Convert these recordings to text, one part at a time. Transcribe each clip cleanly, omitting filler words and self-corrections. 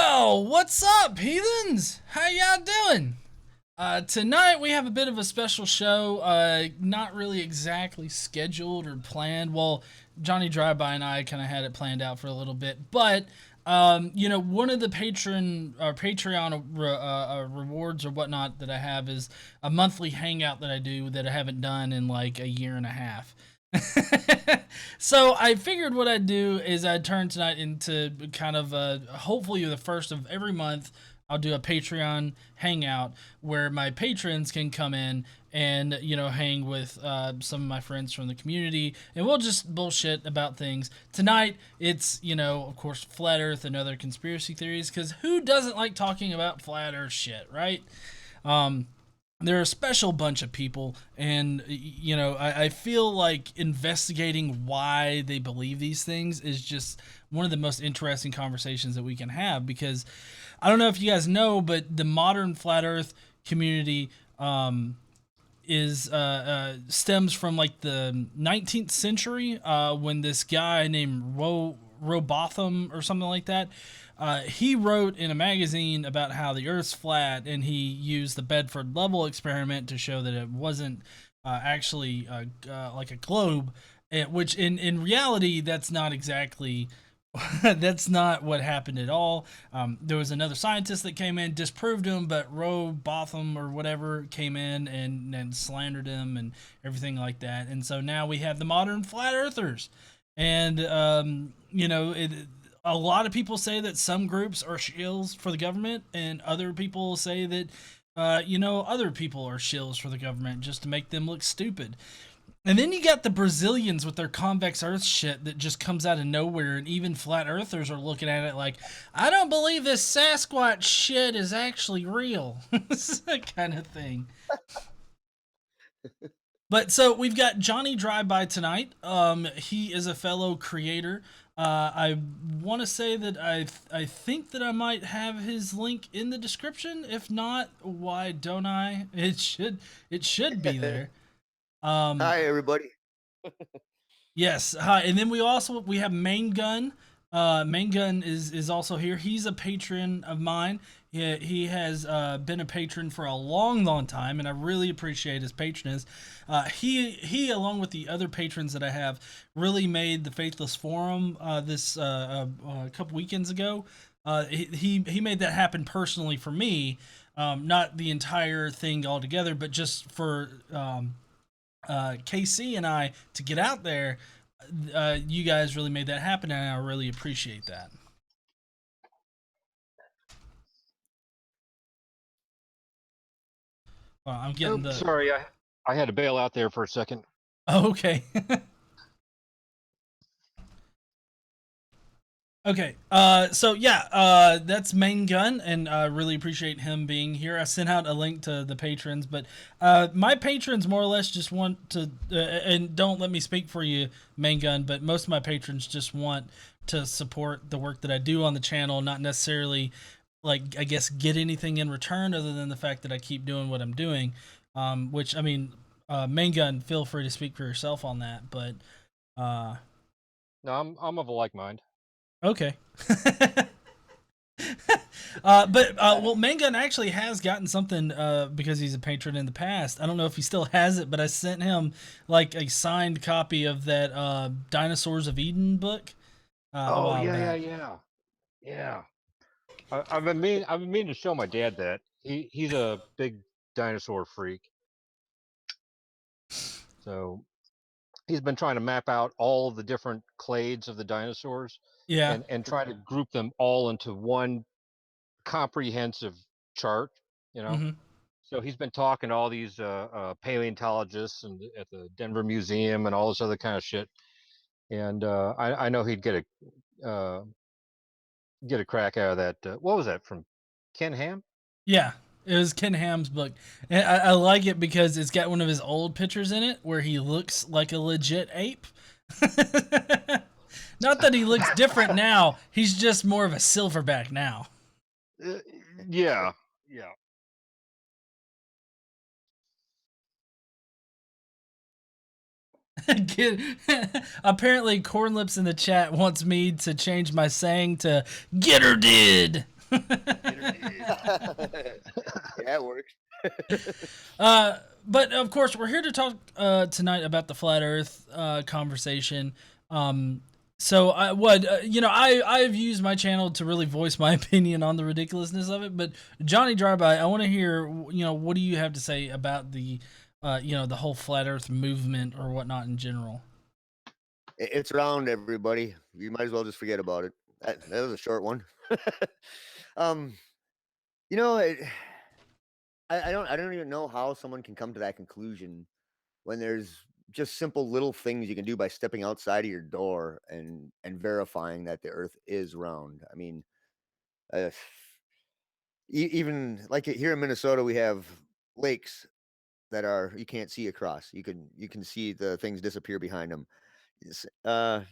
Well, what's up, heathens? How y'all doing? Tonight we have a bit of a special show. Not really exactly scheduled or planned. Well, Johnny Drivebye and I kind of had it planned out for a little bit, but one of the Patreon rewards or whatnot that I have is a monthly hangout that I do that I haven't done in like a year and a half. So I figured what I'd do is I'd turn tonight into kind of hopefully the first of every month. I'll do a Patreon hangout where my patrons can come in and hang with some of my friends from the community, and we'll just bullshit about things. Tonight it's of course flat Earth and other conspiracy theories, because who doesn't like talking about flat Earth shit, right? Um, they're a special bunch of people, and I feel like investigating why they believe these things is just one of the most interesting conversations that we can have, because I don't know if you guys know, but the modern flat earth community is stems from like the 19th century, when this guy named Robotham or something like that. He wrote in a magazine about how the Earth's flat, and he used the Bedford level experiment to show that it wasn't actually like a globe, which in reality that's not exactly that's not what happened at all. There was another scientist that came in, disproved him, but Roe Botham or whatever came in and slandered him and everything like that. And so now we have the modern flat earthers. And, a lot of people say that some groups are shills for the government, and other people say that, other people are shills for the government just to make them look stupid. And then you got the Brazilians with their convex Earth shit that just comes out of nowhere, and even flat earthers are looking at it like, I don't believe this Sasquatch shit is actually real. That kind of thing. But so we've got Johnny Drivebye tonight. He is a fellow creator. I want to say that I think that I might have his link in the description. If not, why don't I? It should be there. Hi, everybody. Yes, hi. And then we have Main Gun. Main Gun is also here. He's a patron of mine. He has been a patron for a long, long time, and I really appreciate his patronage. He along with the other patrons that I have really made the Faithless Forum this a couple weekends ago. He made that happen personally for me, not the entire thing altogether, but just for KC and I to get out there. You guys really made that happen, and I really appreciate that. I'm getting Oh, the. sorry, I had to bail out there for a second. Oh, okay. Okay. So yeah, that's Main Gun, and I really appreciate him being here. I sent out a link to the patrons, but my patrons more or less just want to, and don't let me speak for you, Main Gun, but most of my patrons just want to support the work that I do on the channel, not necessarily like I guess get anything in return other than the fact that I keep doing what I'm doing. Which I mean, Main Gun, feel free to speak for yourself on that, but uh, No, I'm of a like mind. okay. Well, Mangun actually has gotten something because he's a patron in the past. I don't know if he still has it, but I sent him like a signed copy of that Dinosaurs of Eden book a Oh while yeah, back. yeah. I've been meaning to show my dad that he's a big dinosaur freak. So he's been trying to map out all of the different clades of the dinosaurs Yeah. and try to group them all into one comprehensive chart. You know. Hmm. So he's been talking to all these paleontologists and at the Denver Museum and all this other kind of shit. And I know he'd get a crack out of that. What was that from Ken Ham? Yeah. It was Ken Ham's book. And I like it because it's got one of his old pictures in it where he looks like a legit ape. Not that he looks different now, he's just more of a silverback now. Uh, yeah, yeah. Apparently, Cornlips in the chat wants me to change my saying to "Get her did." Yeah, it works. But of course, we're here to talk tonight about the flat Earth conversation. So I've used my channel to really voice my opinion on the ridiculousness of it. But Johnny Drivebye, I want to hear, what do you have to say about the whole flat Earth movement or whatnot in general? It's around, everybody. You might as well just forget about it. That was a short one. um, you know, it, I don't even know how someone can come to that conclusion when there's just simple little things you can do by stepping outside of your door and verifying that the Earth is round. I mean, uh, even like here in Minnesota, we have lakes that are you can't see across. You can see the things disappear behind them. It's I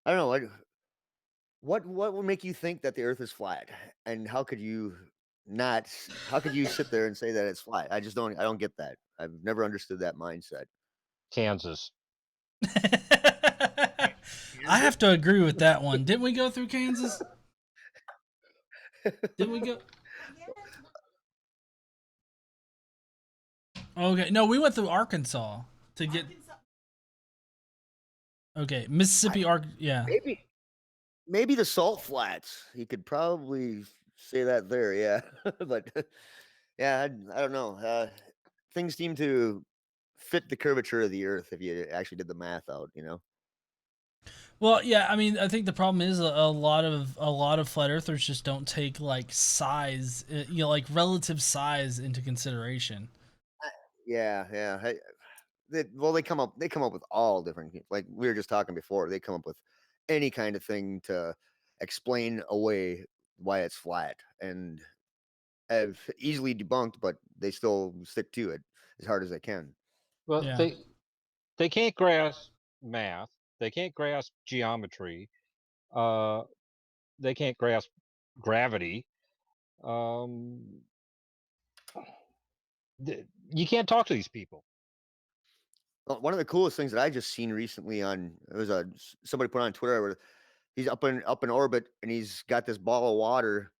don't know what would make you think that the Earth is flat, and how could you not? How could you sit there and say that it's flat? I don't get that. I've never understood that mindset. Kansas. I have to agree with that one. Didn't we go through Kansas? Didn't we go? Okay, no, we went through Arkansas to get. Okay, Mississippi, yeah. Maybe the salt flats. You could probably say that there, yeah. But yeah, I don't know. Things seem to fit the curvature of the Earth if you actually did the math out. Well, yeah, I mean, I think the problem is a lot of flat earthers just don't take like size, like relative size into consideration. Yeah, yeah. Well, they come up with all different, like we were just talking before. They come up with any kind of thing to explain away why it's flat, and have easily debunked, but they still stick to it as hard as they can. Well, Yeah. they can't grasp math. They can't grasp geometry. Uh, they can't grasp gravity. Um, you can't talk to these people. One of the coolest things that I just seen recently on it was somebody put on Twitter where he's up in orbit and he's got this ball of water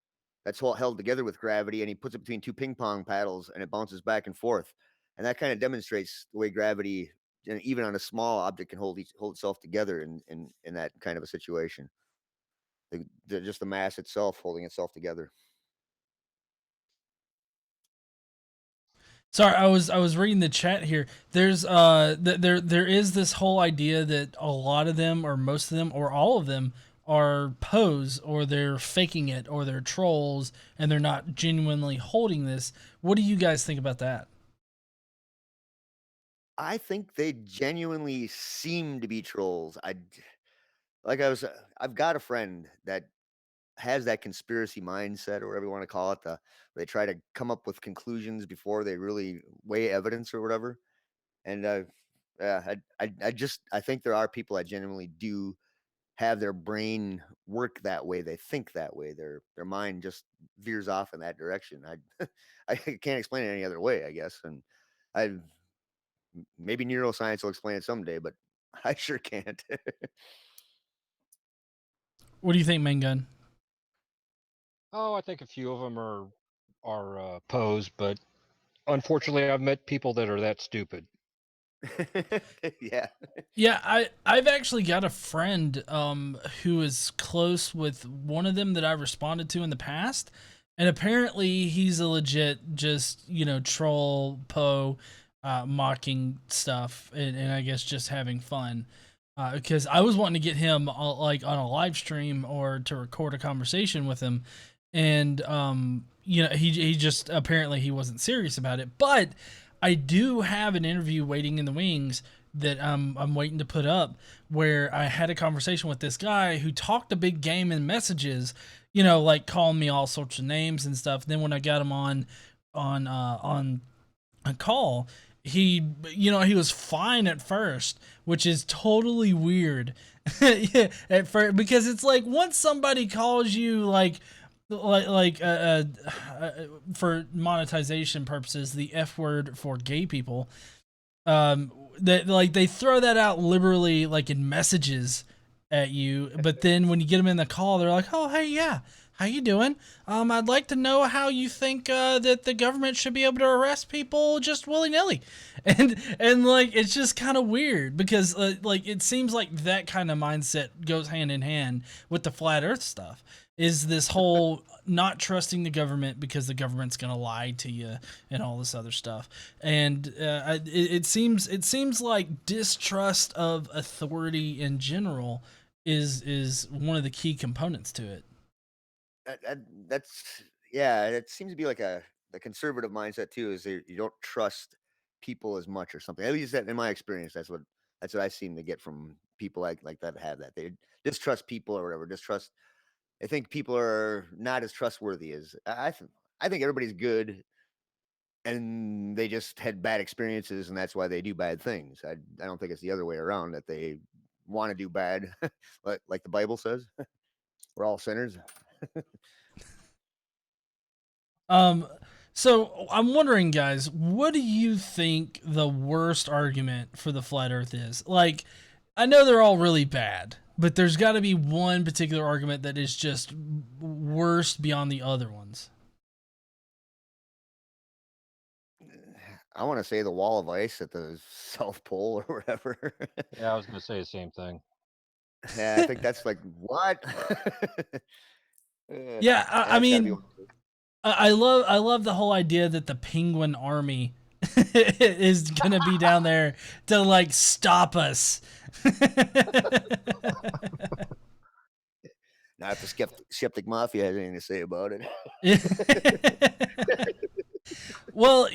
that's held together with gravity, and he puts it between two ping pong paddles and it bounces back and forth, and that kind of demonstrates the way gravity, and even on a small object, can hold itself together in that kind of a situation. Just the mass itself holding itself together. Sorry, I was reading the chat here. There's there is this whole idea that a lot of them, or most of them, or all of them are pose, or they're faking it, or they're trolls, and they're not genuinely holding this. What do you guys think about that? I think they genuinely seem to be trolls. I've got a friend that has that conspiracy mindset, or whatever you want to call it. They try to come up with conclusions before they really weigh evidence or whatever. And yeah, I think there are people that genuinely do have their brain work that way. They think that way. Their mind just veers off in that direction. I can't explain it any other way, I guess. And I maybe neuroscience will explain it someday, but I sure can't. What do you think, Main Gun? Oh, I think a few of them are posed, but unfortunately, I've met people that are that stupid. Yeah. Yeah, I've actually got a friend who is close with one of them that I responded to in the past, and apparently he's a legit just troll mocking stuff, and I guess just having fun. Because I was wanting to get him like on a live stream or to record a conversation with him, and he just apparently he wasn't serious about it. But I do have an interview waiting in the wings that I'm waiting to put up, where I had a conversation with this guy who talked a big game in messages, like calling me all sorts of names and stuff. Then when I got him on a call, he was fine at first, which is totally weird. Yeah, at first, because it's like once somebody calls you for monetization purposes the F word for gay people, that like they throw that out liberally like in messages at you, but then when you get them in the call, they're like, oh hey, yeah, How you doing? I'd like to know how you think that the government should be able to arrest people just willy nilly, and like it's just kind of weird because like it seems like that kind of mindset goes hand in hand with the flat Earth stuff. Is this whole not trusting the government because the government's gonna lie to you and all this other stuff, and it seems like distrust of authority in general is one of the key components to it. That's yeah. It seems to be like the conservative mindset too. Is you don't trust people as much or something. At least that in my experience, that's what I seem to get from people like that have that they distrust people or whatever. Distrust. I think people are not as trustworthy as I think everybody's good and they just had bad experiences and that's why they do bad things. I don't think it's the other way around that they want to do bad, like the Bible says. We're all sinners. Um, so I'm wondering, guys, what do you think the worst argument for the flat Earth is? Like, I know they're all really bad, but there's got to be one particular argument that is just worst beyond the other ones. I want to say the wall of ice at the South Pole or whatever. Yeah, I was gonna say the same thing. Yeah, I think that's like what? Yeah, I That's gotta be mean, I love the whole idea that the Penguin Army is gonna be down there to like stop us. not if the skeptic mafia has anything to say about it. Well,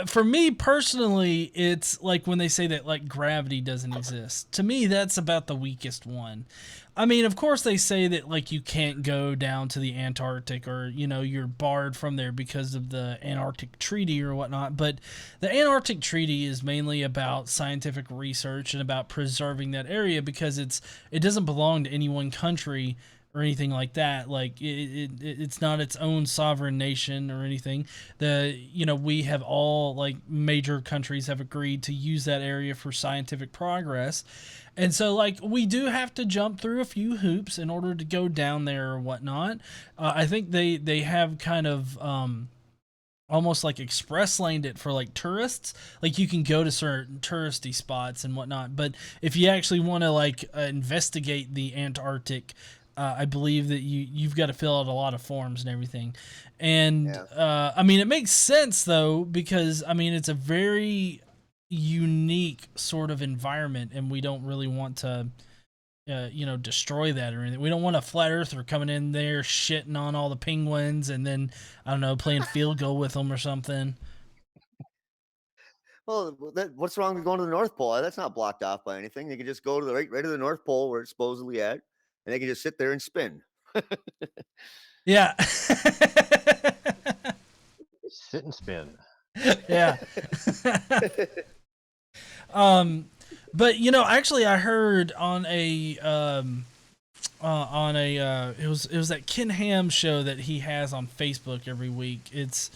for me personally, it's like when they say that like gravity doesn't exist. To me, that's about the weakest one. I mean, of course, they say that like you can't go down to the Antarctic or you're barred from there because of the Antarctic Treaty or whatnot. But the Antarctic Treaty is mainly about scientific research and about preserving that area because it doesn't belong to any one country or anything like that. Like it's not its own sovereign nation or anything. We have all like major countries have agreed to use that area for scientific progress. And so like we do have to jump through a few hoops in order to go down there or whatnot. I think they have kind of almost like express laned it for like tourists. Like you can go to certain touristy spots and whatnot, but if you actually want to like investigate the Antarctic, I believe that you've got to fill out a lot of forms and everything. And Yeah. I mean, it makes sense though because I mean it's a very unique sort of environment, and we don't really want to. Destroy that or anything. We don't want a flat earther coming in there shitting on all the penguins and then I don't know playing field goal with them or something. Well, what's wrong with going to the North Pole? That's not blocked off by anything. They can just go to the right to the North Pole where it's supposedly at, and they can just sit there and spin. Yeah. Sit and spin. Yeah. But actually, I heard on a it was that Ken Ham show that he has on Facebook every week. It's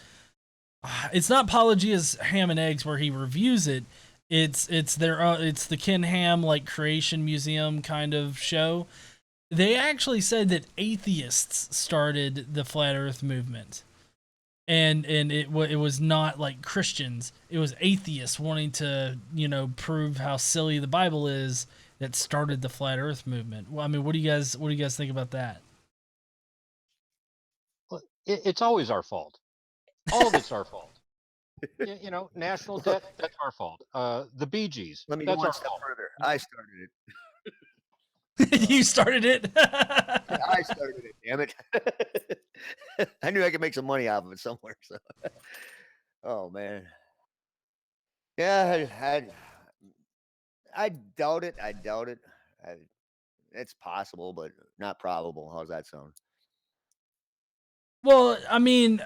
not Apologia's Ham and Eggs where he reviews it. It's the Ken Ham like creation museum kind of show. They actually said that atheists started the flat Earth movement. And it was not like Christians. It was atheists wanting to prove how silly the Bible is that started the flat Earth movement. Well, I mean, what do you guys think about that? Well, it's always our fault. All of it's our fault. National debt, that's our fault. The Bee Gees, Let me go that's one our step fault. further. I started it. You started it. I started it. Damn it! I knew I could make some money off of it somewhere. So, oh man, yeah, I doubt it. I doubt it. It's possible, but not probable. How's that sound? Well, I mean,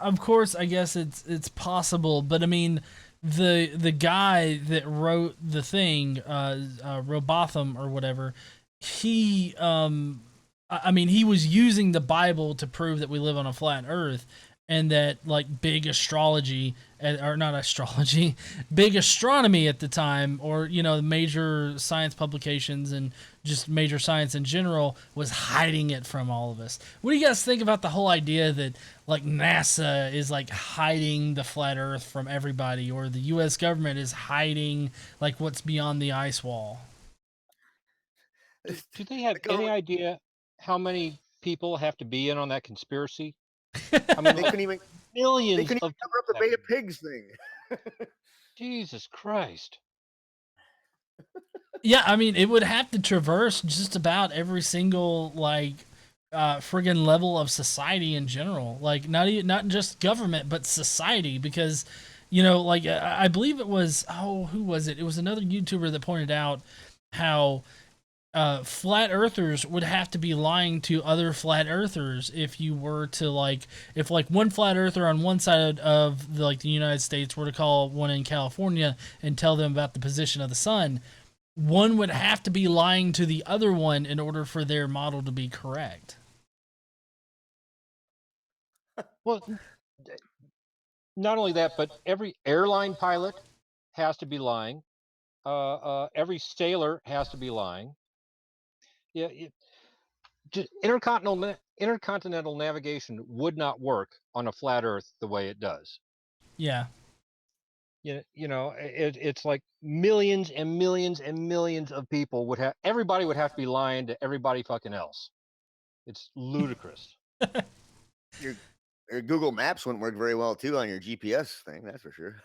of course, I guess it's possible, but I mean, the guy that wrote the thing, Robotham or whatever, he I mean, he was using the Bible to prove that we live on a flat Earth, and that like big astrology or not astrology, big astronomy at the time, or you know, major science publications and just major science in general was hiding it from all of us. What do you guys think about the whole idea that like NASA is like hiding the flat Earth from everybody, or the U.S. government is hiding like what's beyond the ice wall? Do they have The any government, idea how many people have to be in on that conspiracy? I mean, they like couldn't even they millions couldn't of even cover up people the have Bay to of be. Pigs thing. Jesus Christ. Yeah, I mean, it would have to traverse just about every single like friggin' level of society in general. Like not just government, but society, because you know, like I believe it was, oh, who was it? It was another YouTuber that pointed out how flat earthers would have to be lying to other flat earthers if you were to like, if like one flat earther on one side of like the United States were to call one in California and tell them about the position of the sun, one would have to be lying to the other one in order for their model to be correct. Well, not only that, but every airline pilot has to be lying. Every sailor has to be lying. Yeah, intercontinental navigation would not work on a flat Earth the way it does. Yeah. It's like millions and millions and millions of people would have. Everybody would have to be lying to everybody fucking else. It's ludicrous. Your, your Google Maps wouldn't work very well too on your GPS thing, that's for sure.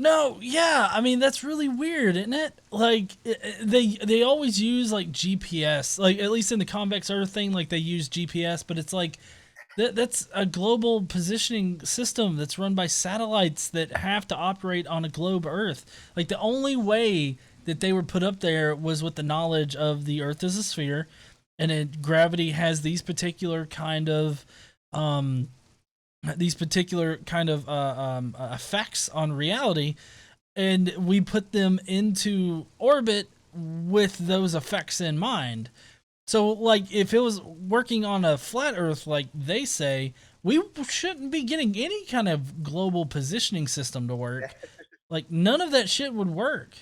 No, yeah, I mean that's really weird, isn't it? Like they always use like GPS, like at least in the convex Earth thing, like they use GPS, but it's like that's a global positioning system that's run by satellites that have to operate on a globe Earth. Like the only way that they were put up there was with the knowledge of the Earth as a sphere, and gravity has um, these particular kind of effects on reality, and we put them into orbit with those effects in mind. So, like, if it was working on a flat Earth, like they say, we shouldn't be getting any kind of global positioning system to work. Like, none of that shit would work.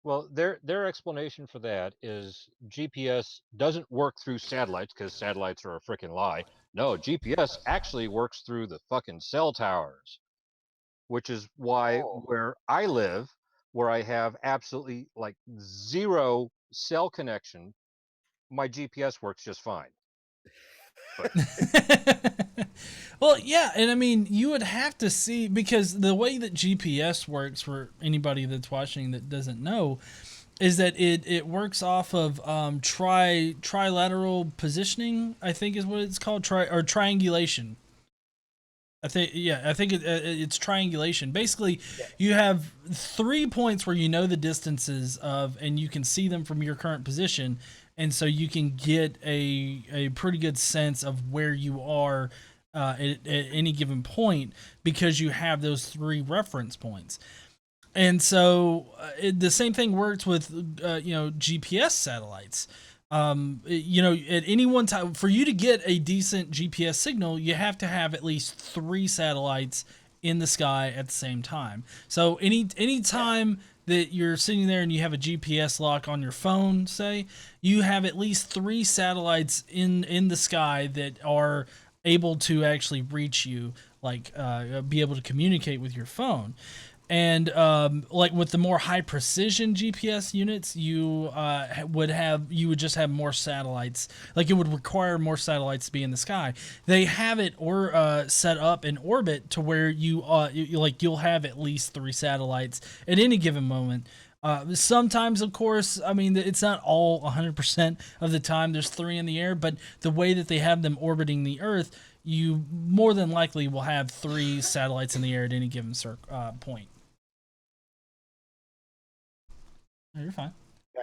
Well, their explanation for that is GPS doesn't work through satellites because satellites are a freaking lie. No, GPS actually works through the fucking cell towers, which is why Oh. where I live, where I have absolutely like zero cell connection, my GPS works just fine. But Well, yeah, and I mean, you would have to see, because the way that GPS works, for anybody that's watching that doesn't know, is that it works off of trilateral positioning. I think is what it's called, triangulation. I think it's triangulation. Basically, you have 3 points where you know the distances of, and you can see them from your current position, and so you can get a pretty good sense of where you are at any given point, because you have those three reference points. And so the same thing works with GPS satellites. At any one time, for you to get a decent GPS signal, you have to have at least three satellites in the sky at the same time. So any time that you're sitting there and you have a GPS lock on your phone, say, you have at least three satellites in the sky that are able to actually reach you, like be able to communicate with your phone. And like with the more high precision GPS units, you would just have more satellites. Like it would require more satellites to be in the sky. They have it or set up in orbit to where you'll have at least three satellites at any given moment. Sometimes, of course, I mean, it's not all 100% of the time there's three in the air, but the way that they have them orbiting the Earth, you more than likely will have three satellites in the air at any given point. No, you're fine. Yeah,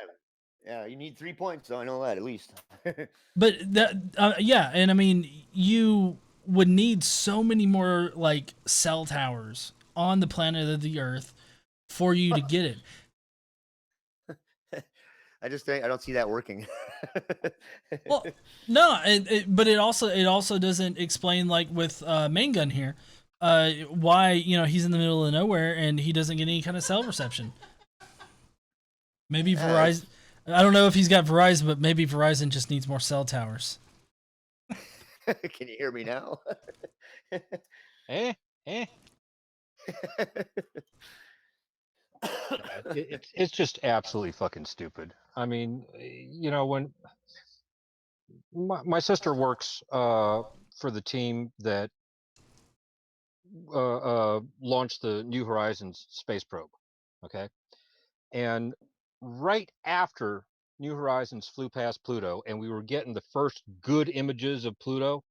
yeah, you need 3 points, so I know that at least. But that, yeah, and I mean, you would need so many more like cell towers on the planet of the Earth for you to get it. I just think I don't see that working. Well, no, but it also doesn't explain, like with Main Gun here, why he's in the middle of nowhere and he doesn't get any kind of cell reception. Maybe Verizon. I don't know if he's got Verizon, but maybe Verizon just needs more cell towers. Can you hear me now? Eh? It's just absolutely fucking stupid. I mean, when my sister works for the team that launched the New Horizons space probe, okay, and right after New Horizons flew past Pluto and we were getting the first good images of Pluto,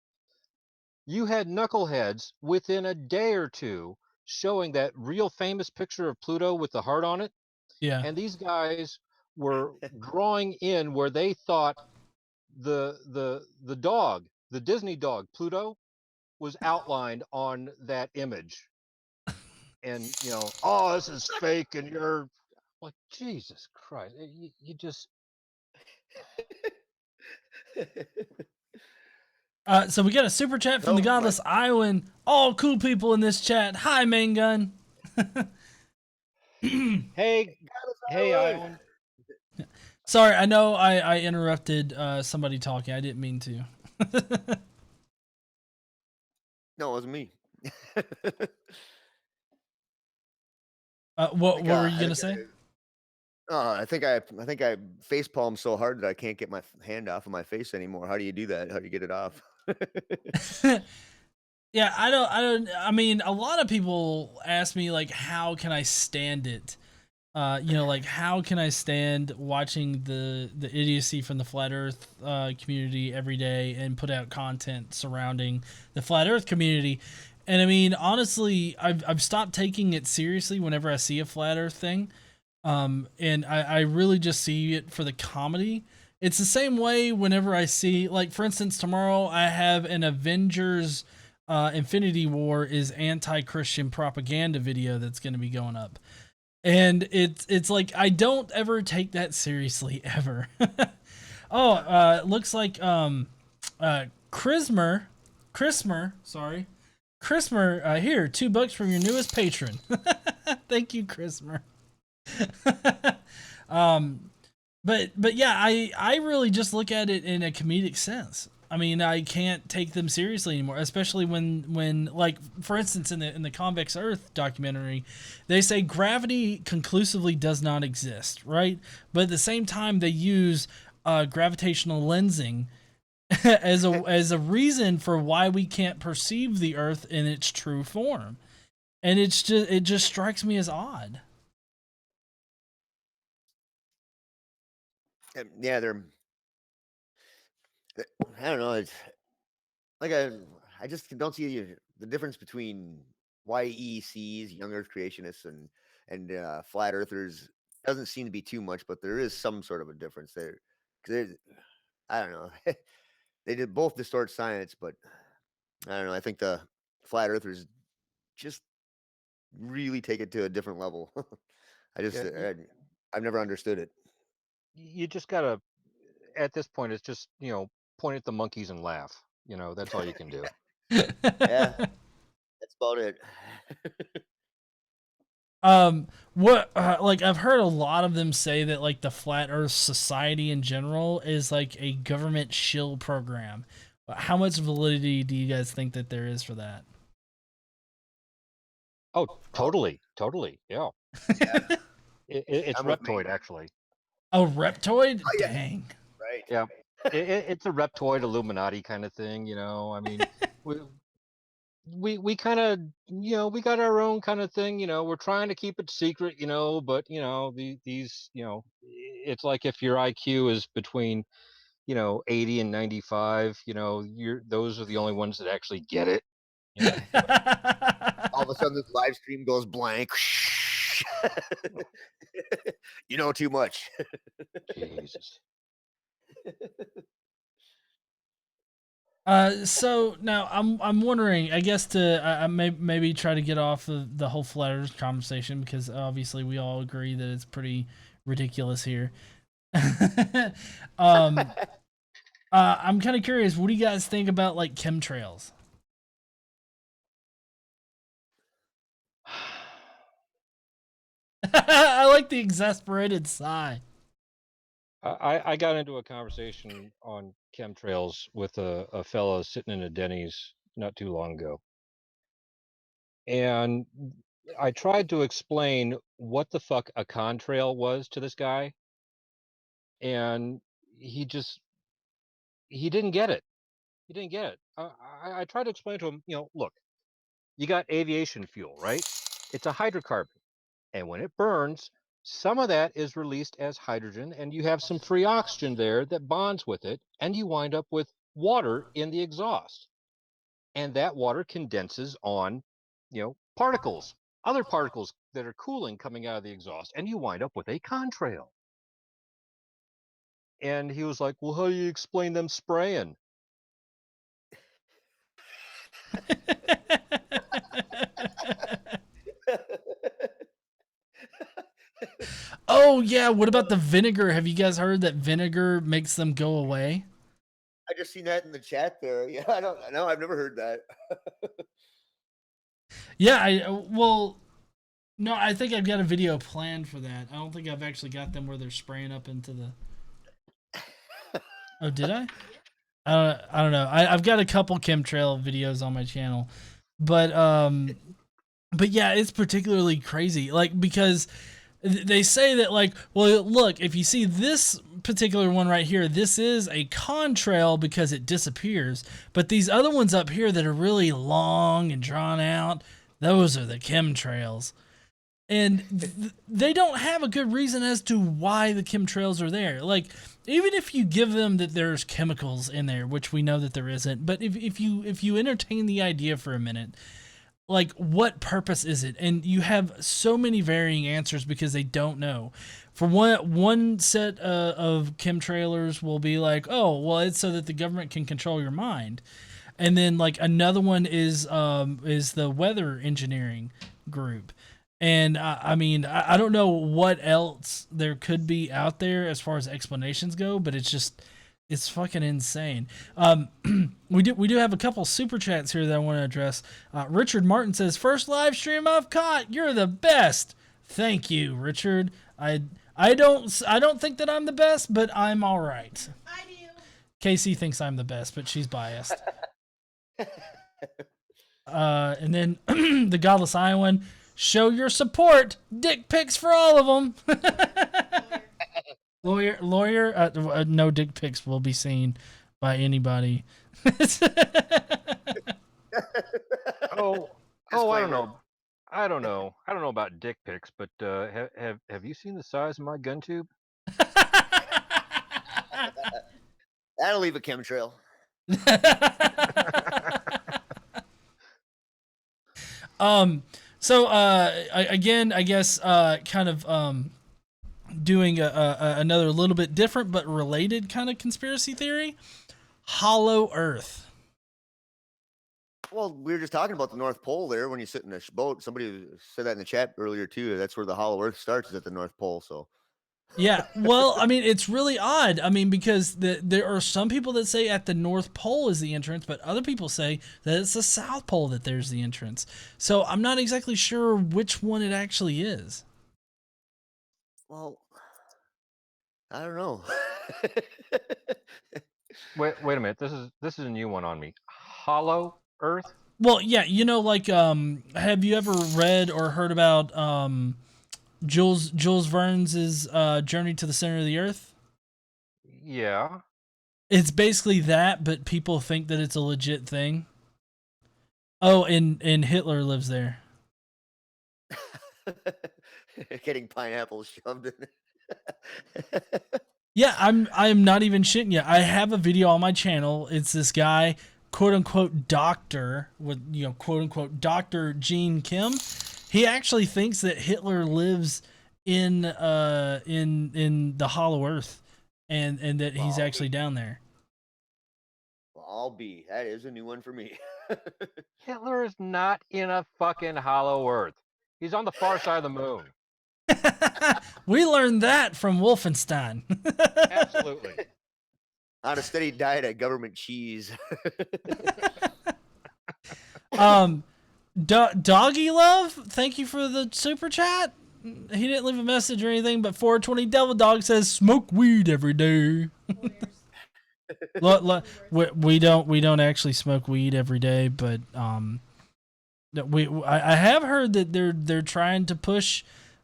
you had knuckleheads within a day or two showing that real famous picture of Pluto with the heart on it. Yeah. And these guys were drawing in where they thought the dog, the Disney dog Pluto, was outlined on that image. And oh, this is fake, and you're like, Jesus Christ, you just. So we got a super chat from the Godless Iowan. All cool people in this chat. Hi, Main Gun. Hey, Iowan. Sorry, I know I interrupted somebody talking. I didn't mean to. No, it wasn't me. What were you gonna say? I think I face palm so hard that I can't get my hand off of my face anymore. How do you do that? How do you get it off? Yeah, I mean, a lot of people ask me, like, how can I stand it? Like, how can I stand watching the idiocy from the flat Earth community every day and put out content surrounding the flat Earth community? And I mean, honestly, I've stopped taking it seriously whenever I see a flat Earth thing. And I really just see it for the comedy. It's the same way whenever I see, like, for instance, tomorrow I have an Avengers Infinity War is anti-Christian propaganda video that's going to be going up. And it's like, I don't ever take that seriously, ever. Looks like Chrismer, sorry. Chrismer, here, $2 from your newest patron. Thank you, Chrismer. But yeah, I really just look at it in a comedic sense. I mean, I can't take them seriously anymore, especially when like, for instance, in the Convex Earth documentary, they say gravity conclusively does not exist, right? But at the same time, they use gravitational lensing as a reason for why we can't perceive the Earth in its true form, and it just strikes me as odd. Yeah, I don't know. It's like I just don't see the difference between YECs, young Earth creationists, and flat earthers. Doesn't seem to be too much, but there is some sort of a difference there. Because I don't know. They did both distort science, but I don't know. I think the flat earthers just really take it to a different level. I've never understood it. You just gotta, at this point, it's just point at the monkeys and laugh. That's all you can do. Yeah, that's about it. What like, I've heard a lot of them say that, like, the Flat Earth Society in general is like a government shill program. How much validity do you guys think that there is for that? Oh, totally, yeah. Yeah, It's Reptoid, actually. Oh, Reptoid? Oh, yeah. Dang. Right. Yeah, it's a Reptoid Illuminati kind of thing. I mean, we kind of we got our own kind of thing. We're trying to keep it secret. But these it's like if your IQ is between 80 and 95, those are the only ones that actually get it. All of a sudden, this live stream goes blank. You know too much. Jesus. So now I'm wondering, I guess, to maybe try to get off of the whole flat Earth conversation, because obviously we all agree that it's pretty ridiculous here. I'm kind of curious. What do you guys think about like chemtrails? I like the exasperated sigh. I got into a conversation on chemtrails with a fellow sitting in a Denny's not too long ago. And I tried to explain what the fuck a contrail was to this guy, and he just he didn't get it. He didn't get it. I tried to explain to him, look, you got aviation fuel, right? It's a hydrocarbon. And when it burns, some of that is released as hydrogen, and you have some free oxygen there that bonds with it, and you wind up with water in the exhaust. And that water condenses on, particles, other particles that are cooling coming out of the exhaust, and you wind up with a contrail. And he was like, well, how do you explain them spraying? Oh yeah, what about the vinegar? Have you guys heard that vinegar makes them go away? I just seen that in the chat there. Yeah, I don't know. I've never heard that. Yeah, well, no, I think I've got a video planned for that. I don't think I've actually got them where they're spraying up into the. Oh, did I? I don't know. I've got a couple chemtrail videos on my channel, but but yeah, it's particularly crazy. Like because they say that like, well, look, if you see this particular one right here, this is a contrail because it disappears. But these other ones up here that are really long and drawn out, those are the chemtrails. And they don't have a good reason as to why the chemtrails are there. Like, even if you give them that there's chemicals in there, which we know that there isn't, but if you entertain the idea for a minute, like what purpose is it? And you have so many varying answers because they don't know. For one set of chemtrailers will be like, oh well, it's so that the government can control your mind, and then like another one is the weather engineering group. And I mean, I don't know what else there could be out there as far as explanations go, but it's fucking insane. We do have a couple super chats here that I want to address. Richard Martin says, "First live stream I've caught. You're the best." Thank you, Richard. I don't think that I'm the best, but I'm all right. I do. Casey thinks I'm the best, but she's biased. And then the Godless Iowan, show your support. Dick pics for all of them. Lawyer. No dick pics will be seen by anybody. Oh, I don't know. I don't know. I don't know about dick pics, but have you seen the size of my gun tube? That'll leave a chemtrail. So again, I guess kind of doing another little bit different but related kind of conspiracy theory. Hollow Earth. Well, we were just talking about the North Pole there when you sit in a boat. Somebody said that in the chat earlier too. That's where the Hollow Earth starts, is at the North Pole. So Yeah, well, I mean, it's really odd. I mean, because there are some people that say at the North Pole is the entrance, but other people say that it's the South Pole that there's the entrance. So I'm not exactly sure which one it actually is. well, I don't know. Wait a minute. This is a new one on me. Hollow Earth? Well, yeah, you know, like, have you ever read or heard about Jules Verne's Journey to the Center of the Earth? Yeah. It's basically that, but people think that it's a legit thing. Oh, and Hitler lives there. Getting pineapples shoved in it. Yeah, I'm not even shitting you. I have a video on my channel. It's this guy, quote unquote doctor, with quote unquote Dr. Gene Kim. He actually thinks that Hitler lives in the Hollow Earth, and that he's actually down there. Well, I'll be. That is a new one for me. Hitler is not in a fucking hollow Earth. He's on the far side of the moon. We learned that from Wolfenstein. Absolutely. On a steady diet of government cheese. Doggy Love, thank you for the super chat. He didn't leave a message or anything, but 420 Devil Dog says smoke weed every day. We don't actually smoke weed every day, but I have heard that they're trying to push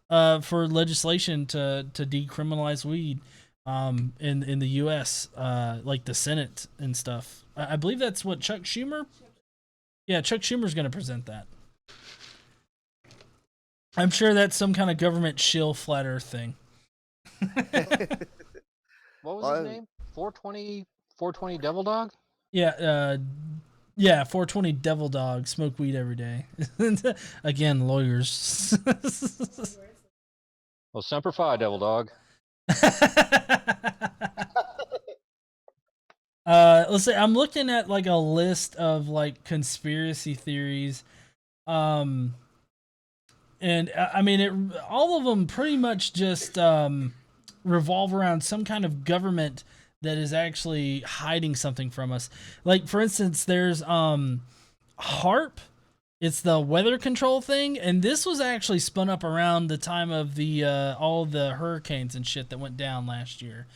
for legislation to decriminalize weed in the U.S. Like the Senate and stuff. I believe that's what Chuck Schumer. Yeah, Chuck Schumer's going to present that. I'm sure that's some kind of government shill flat earth thing. What was his name? 420 Devil Dog? Yeah, 420 Devil Dog, smoke weed every day. Again, lawyers. Well, Semper Fi, Devil Dog. Let's say I'm looking at like a list of like conspiracy theories. And I mean, all of them pretty much just revolve around some kind of government that is actually hiding something from us. Like, for instance, there's HARP. It's the weather control thing, and this was actually spun up around the time of the all the hurricanes and shit that went down last year.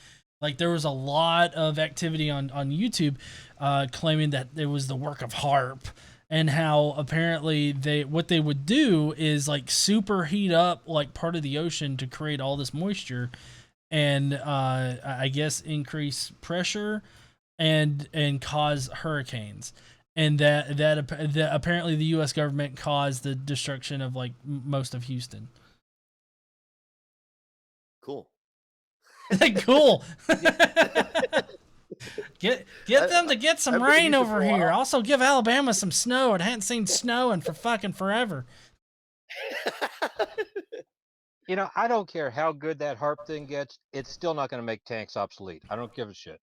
Like, there was a lot of activity on YouTube claiming that it was the work of HARP, and how apparently what they would do is like super heat up like part of the ocean to create all this moisture, and I guess increase pressure and cause hurricanes. And that apparently the U.S. government caused the destruction of like most of Houston. Cool. Cool. Get them to get some rain over here. Also give Alabama some snow. It hadn't seen snow in for fucking forever. You know, I don't care how good that HARP thing gets. It's still not going to make tanks obsolete. I don't give a shit.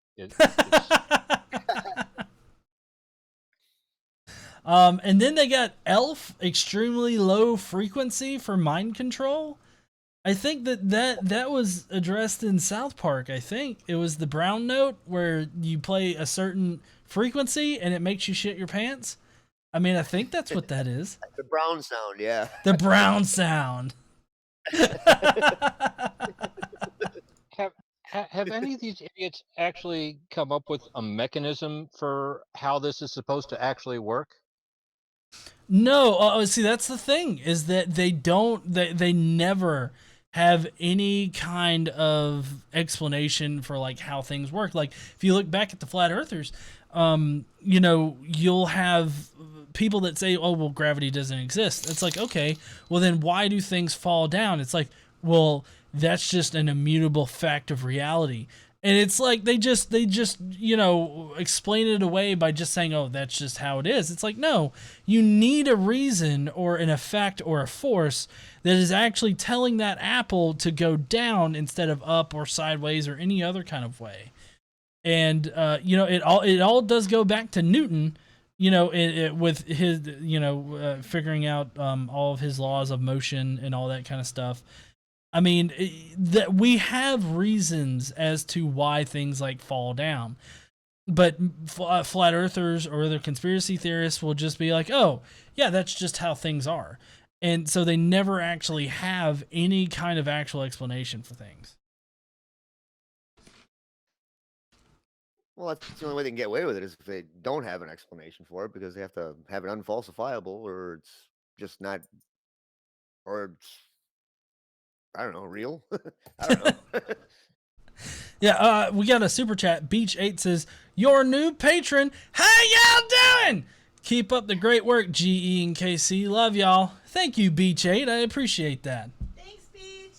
And then they got ELF, extremely low frequency for mind control. I think that was addressed in South Park. I think it was the brown note where you play a certain frequency and it makes you shit your pants. I mean, I think that's what that is. The brown sound, yeah. The brown sound. Have any of these idiots actually come up with a mechanism for how this is supposed to actually work? No, see, that's the thing, is that they never have any kind of explanation for like how things work. Like, if you look back at the flat earthers, you know, you'll have people that say, oh, well, gravity doesn't exist. It's like, okay, well then why do things fall down? It's like, well, that's just an immutable fact of reality. And it's like they just you know, explain it away by just saying, oh, that's just how it is. It's like, no, you need a reason or an effect or a force that is actually telling that apple to go down instead of up or sideways or any other kind of way. And you know, it all does go back to Newton, you know, with his, you know, figuring out all of his laws of motion and all that kind of stuff. I mean, that we have reasons as to why things like fall down, but flat earthers or other conspiracy theorists will just be like, oh, yeah, that's just how things are. And so they never actually have any kind of actual explanation for things. Well, that's the only way they can get away with it, is if they don't have an explanation for it, because they have to have it unfalsifiable, or it's just not, or it's, I don't know, real. I don't know. Yeah, we got a super chat. Beach8 says, your new patron. How y'all doing? Keep up the great work, GE and KC. Love y'all. Thank you, Beach8. I appreciate that. Thanks, Beach.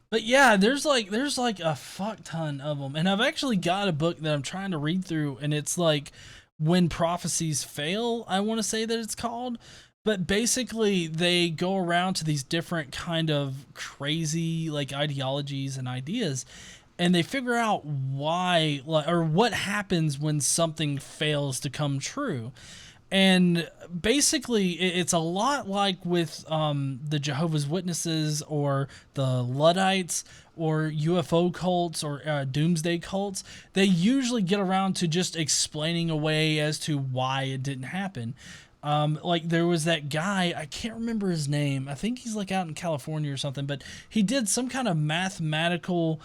But yeah, there's like a fuck ton of them. And I've actually got a book that I'm trying to read through, and it's like When Prophecies Fail, I want to say that it's called. But basically they go around to these different kind of crazy like ideologies and ideas, and they figure out why, or what happens when something fails to come true. And basically, it's a lot like with the Jehovah's Witnesses or the Luddites or UFO cults or doomsday cults. They usually get around to just explaining away as to why it didn't happen. Like there was that guy, I can't remember his name. I think he's like out in California or something, but he did some kind of mathematical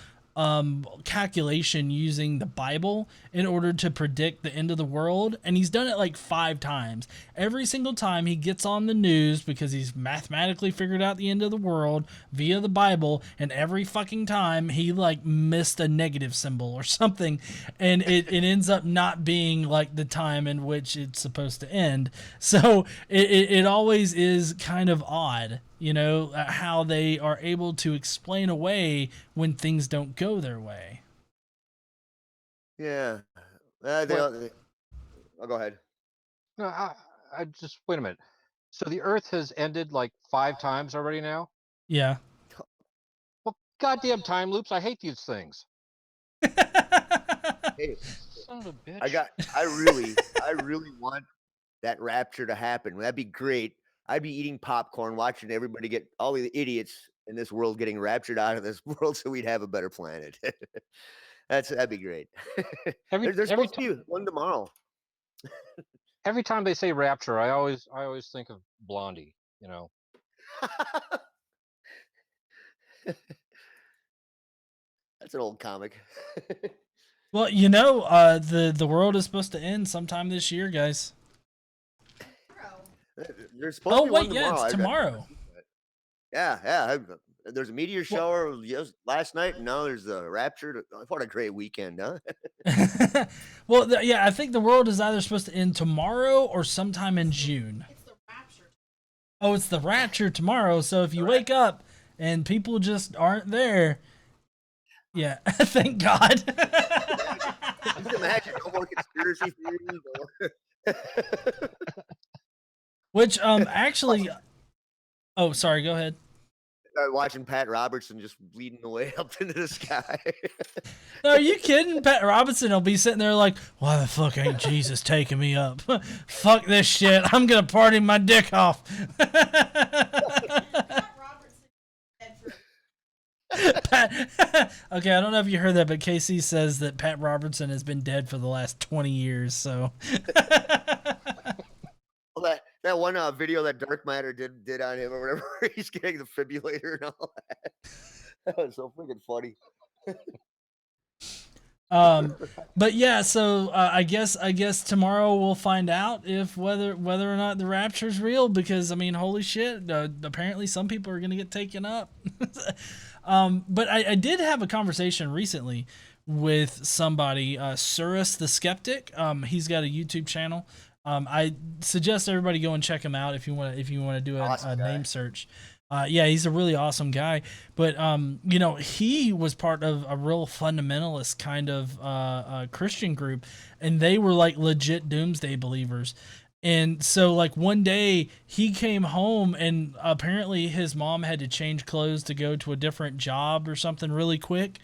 calculation using the Bible in order to predict the end of the world, and he's done it like 5 times. Every single time he gets on the news because he's mathematically figured out the end of the world via the Bible, and every fucking time he like missed a negative symbol or something, and it ends up not being like the time in which it's supposed to end. So it always is kind of odd, you know, how they are able to explain away when things don't go their way. Yeah. I'll go ahead. No, I just wait a minute. So the Earth has ended like 5 times already now. Yeah. Well, goddamn time loops! I hate these things. Hey, Son of a bitch. I really want that rapture to happen. That'd be great. I'd be eating popcorn, watching everybody get all the idiots in this world getting raptured out of this world, so we'd have a better planet. That'd be great. There's supposed to be one tomorrow. Every time they say rapture, I always think of Blondie. You know. That's an old comic. Well, you know, the world is supposed to end sometime this year, guys. There's supposed to be one tomorrow. Yeah, it's tomorrow. Yeah. There's a meteor shower last night, and now there's the rapture. What a great weekend, huh? Well, yeah, I think the world is either supposed to end tomorrow or sometime in June. It's the rapture. Oh, it's the rapture tomorrow. So if you wake up and people just aren't there, yeah, thank God. Just imagine no more conspiracy theories. Which actually, oh, sorry, go ahead. Watching Pat Robertson just leading the way up into the sky. No, are you kidding? Pat Robertson will be sitting there like, why the fuck ain't Jesus taking me up? Fuck this shit. I'm going to party my dick off. Pat Robertson dead for Pat, okay, I don't know if you heard that, but KC says that Pat Robertson has been dead for the last 20 years, so. Well, that one video that Dark Matter did on him or whatever, he's getting the defibrillator and all that. That was so freaking funny. But yeah, so I guess tomorrow we'll find out if whether or not the rapture's real, because I mean, holy shit, apparently some people are gonna get taken up. But I did have a conversation recently with somebody, Surus the Skeptic. He's got a YouTube channel. I suggest everybody go and check him out if you want to do a name search. Yeah, he's a really awesome guy. But you know, he was part of a real fundamentalist kind of Christian group, and they were like legit doomsday believers. And so like one day he came home, and apparently his mom had to change clothes to go to a different job or something really quick.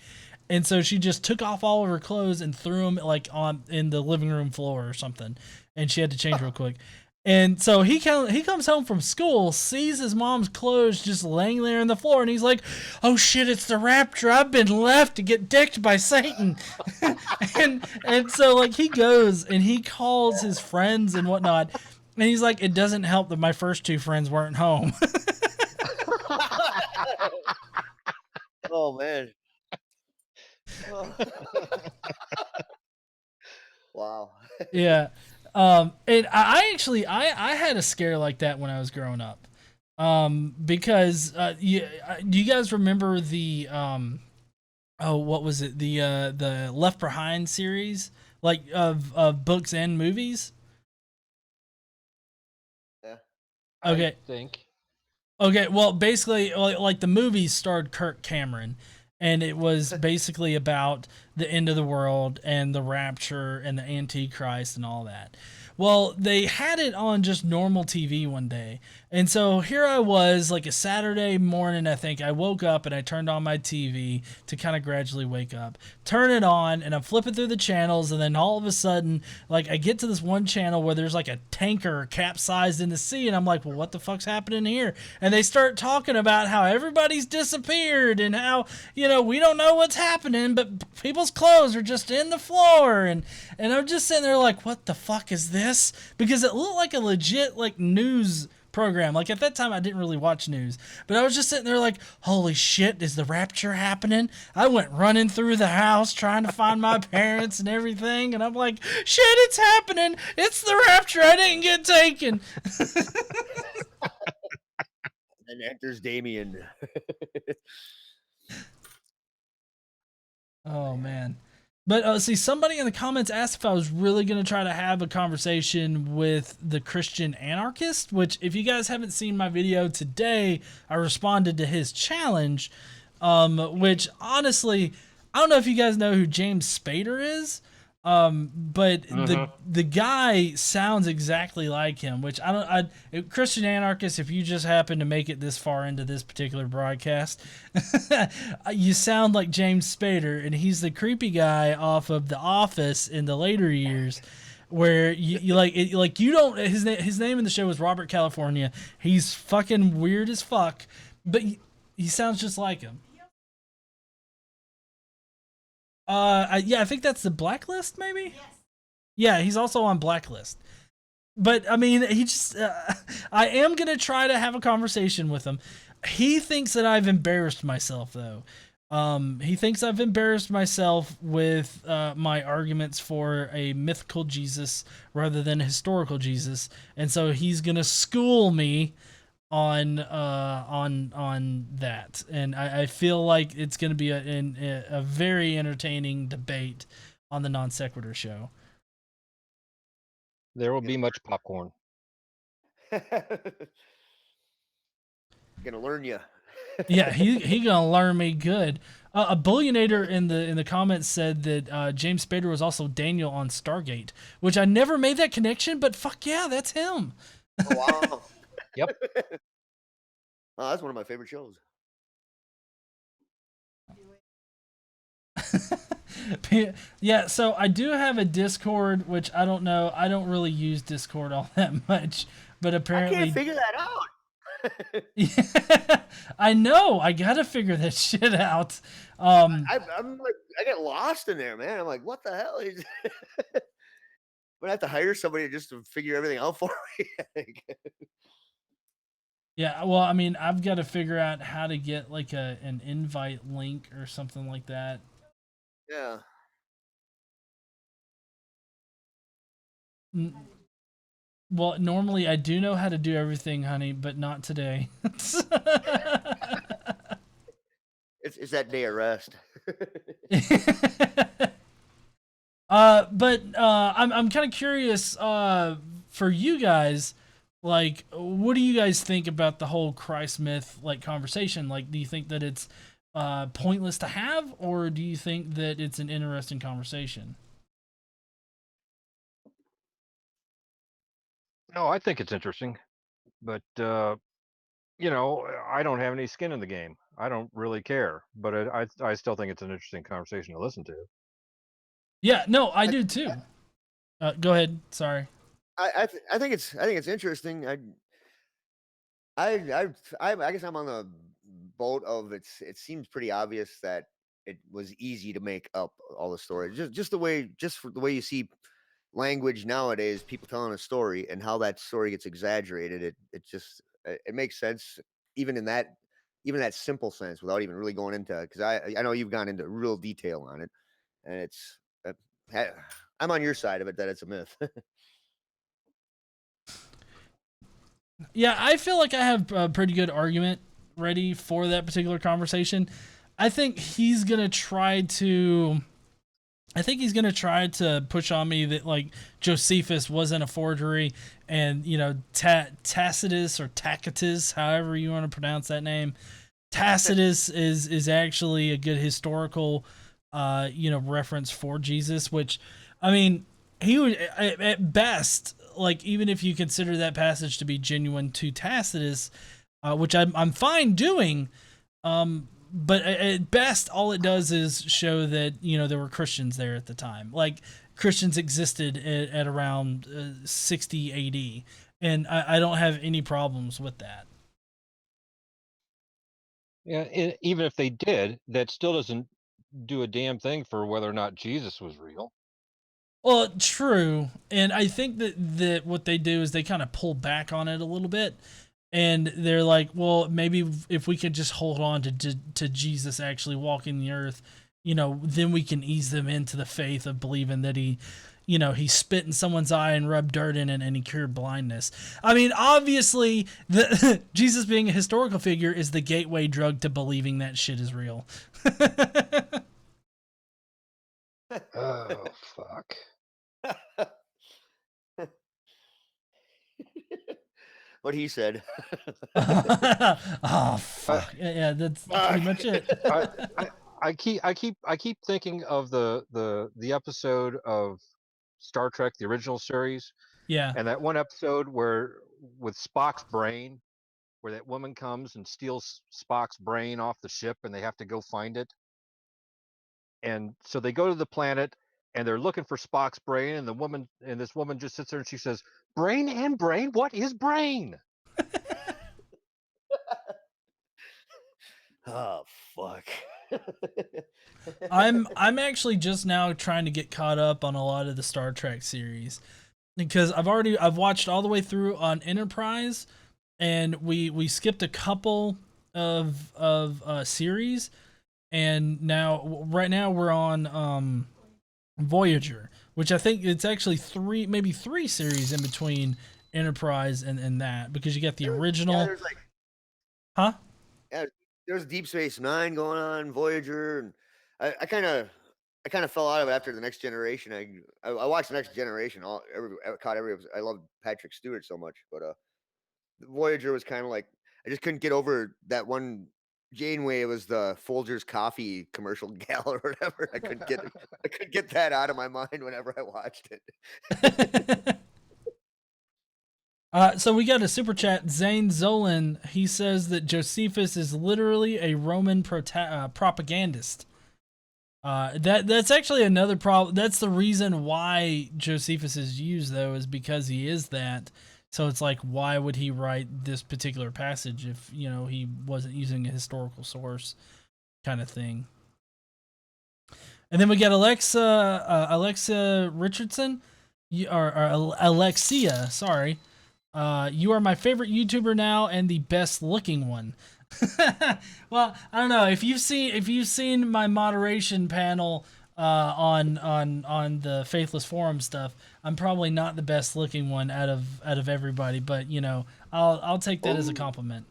And so she just took off all of her clothes and threw them like in the living room floor or something. And she had to change real quick. And so he comes home from school, sees his mom's clothes just laying there on the floor, and he's like, "Oh shit, it's the rapture! I've been left to get dicked by Satan." and so like he goes and he calls his friends and whatnot, and he's like, "It doesn't help that my first 2 friends weren't home." Oh man. Wow. Yeah. And I actually I had a scare like that when I was growing up. Because do you guys remember the what was it? The Left Behind series, like of books and movies? Yeah. Okay. I think. Okay, well, basically, like the movies starred Kirk Cameron, and it was basically about the end of the world and the rapture and the Antichrist and all that. Well, they had it on just normal TV one day. And so here I was, like a Saturday morning, I think. I woke up and I turned on my TV to kind of gradually wake up. Turn it on, and I'm flipping through the channels, and then all of a sudden, like, I get to this one channel where there's like a tanker capsized in the sea, and I'm like, well, what the fuck's happening here? And they start talking about how everybody's disappeared and how, you know, we don't know what's happening, but people's clothes are just in the floor. And I'm just sitting there like, what the fuck is this? Because it looked like a legit, like, news program. Like, at that time I didn't really watch news, but I was just sitting there like, holy shit, is the rapture happening? I went running through the house trying to find my parents and everything, and I'm like, shit, it's happening, it's the rapture, I didn't get taken. And enters Damien. Oh man. But see, somebody in the comments asked if I was really going to try to have a conversation with the Christian anarchist, which, if you guys haven't seen my video today, I responded to his challenge, which, honestly, I don't know if you guys know who James Spader is, but the guy sounds exactly like him, which Christian anarchist, if you just happen to make it this far into this particular broadcast, you sound like James Spader, and he's the creepy guy off of The Office in the later years, where you like it, like you don't, his name in the show is Robert California. He's fucking weird as fuck, but he sounds just like him. Yeah, I think that's the Blacklist, maybe? Yes. Yeah, he's also on Blacklist. But, I mean, he just... I am going to try to have a conversation with him. He thinks that I've embarrassed myself, though. He thinks I've embarrassed myself with my arguments for a mythical Jesus rather than a historical Jesus. And so he's going to school me on that, and I feel like it's going to be a very entertaining debate on the Non Sequitur show. There will be much popcorn. Gonna learn you. Yeah, he gonna learn me good. A Bullionator in the comments said that James Spader was also Daniel on Stargate, which I never made that connection, but fuck yeah, that's him. Oh, wow. Yep. Oh, that's one of my favorite shows. Yeah, so I do have a Discord, which I don't know. I don't really use Discord all that much, but apparently I can't figure that out. Yeah, I know. I gotta figure that shit out. I'm like, I get lost in there, man. I'm like, what the hell? But I have to hire somebody just to figure everything out for me. I think. Yeah, well, I mean, I've got to figure out how to get like an invite link or something like that. Yeah. Well, normally I do know how to do everything, honey, but not today. It's that day of rest. But I'm kind of curious for you guys, like, what do you guys think about the whole Christ myth like conversation? Like, do you think that it's pointless to have, or do you think that it's an interesting conversation? No, I think it's interesting, but you know, I don't have any skin in the game. I don't really care, but I still think it's an interesting conversation to listen to. Yeah, no, I do too. Go ahead. Sorry. I think it's interesting. I guess I'm on the boat of it seems pretty obvious that it was easy to make up all the stories. Just the way you see language nowadays, people telling a story and how that story gets exaggerated. It makes sense even in that simple sense without even really going into, because I know you've gone into real detail on it, and it's I'm on your side of it that it's a myth. Yeah, I feel like I have a pretty good argument ready for that particular conversation. I think he's gonna try to push on me that like Josephus wasn't a forgery, and you know Tacitus or Tacitus, however you want to pronounce that name, Tacitus is actually a good historical reference for Jesus, which, I mean, he was at best, like, even if you consider that passage to be genuine to Tacitus, which I'm fine doing, but at best, all it does is show that there were Christians there at the time. Like, Christians existed at around 60 AD, and I don't have any problems with that. Yeah, even if they did, that still doesn't do a damn thing for whether or not Jesus was real. Well, true, and I think that what they do is they kind of pull back on it a little bit, and they're like, well, maybe if we could just hold on to Jesus actually walking the earth, then we can ease them into the faith of believing that he spit in someone's eye and rubbed dirt in it and he cured blindness. I mean, obviously, Jesus being a historical figure is the gateway drug to believing that shit is real. Oh, fuck. What he said. Oh, fuck. Yeah, that's pretty much it. I keep thinking of the episode of Star Trek, the original series, Yeah. and that one episode where with Spock's brain, where that woman comes and steals Spock's brain off the ship, and they have to go find it. And so they go to the planet, and they're looking for Spock's brain, and this woman just sits there and she says, "Brain and brain? What is brain?" Oh, fuck. I'm actually just now trying to get caught up on a lot of the Star Trek series because I've watched all the way through on Enterprise, and we skipped a couple of series, and right now we're on Voyager, which I think it's actually maybe three series in between Enterprise and that, because you got the original. Yeah, there's like, huh? Yeah, there's Deep Space Nine going on, Voyager, and I kind of fell out of it after the Next Generation. I watched the Next Generation. I love Patrick Stewart so much, but Voyager was kind of like, I just couldn't get over that one. Janeway was the Folgers coffee commercial gal or whatever. I couldn't get that out of my mind whenever I watched it. So we got a super chat. Zane Zolan, he says that Josephus is literally a Roman propagandist. That's actually another problem. That's the reason why Josephus is used, though, is because he is that. So it's like, why would he write this particular passage if he wasn't using a historical source, kind of thing. And then we got Alexa Richardson, or Alexia, sorry. You are my favorite YouTuber now and the best looking one. Well, I don't know if you've seen my moderation panel on the Faithless Forum stuff. I'm probably not the best looking one out of everybody, but I'll take that as a compliment.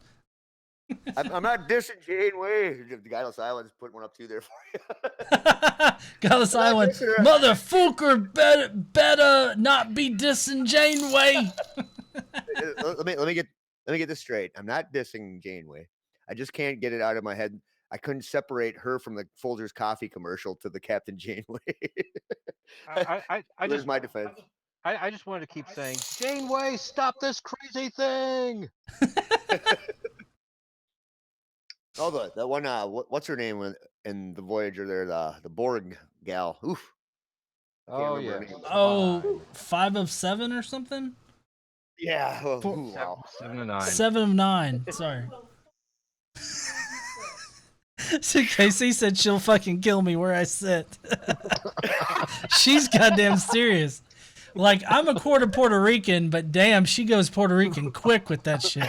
I'm not dissing Janeway. The Godless Island's put one up too there for you. Godless Island, motherfucker, better not be dissing Janeway. let me get this straight. I'm not dissing Janeway. I just can't get it out of my head. I couldn't separate her from the Folgers coffee commercial to the Captain Janeway. There's my defense. I just wanted to keep saying, Janeway, stop this crazy thing. Oh, that one. What's her name in the Voyager there? The Borg gal. Oof. Oh yeah. Oh, 5 of 7 or something. Yeah. Oh, wow. 7 of 9. 7 of 9. Sorry. So Casey said she'll fucking kill me where I sit. She's goddamn serious. Like, I'm a quarter Puerto Rican, but damn, she goes Puerto Rican quick with that shit.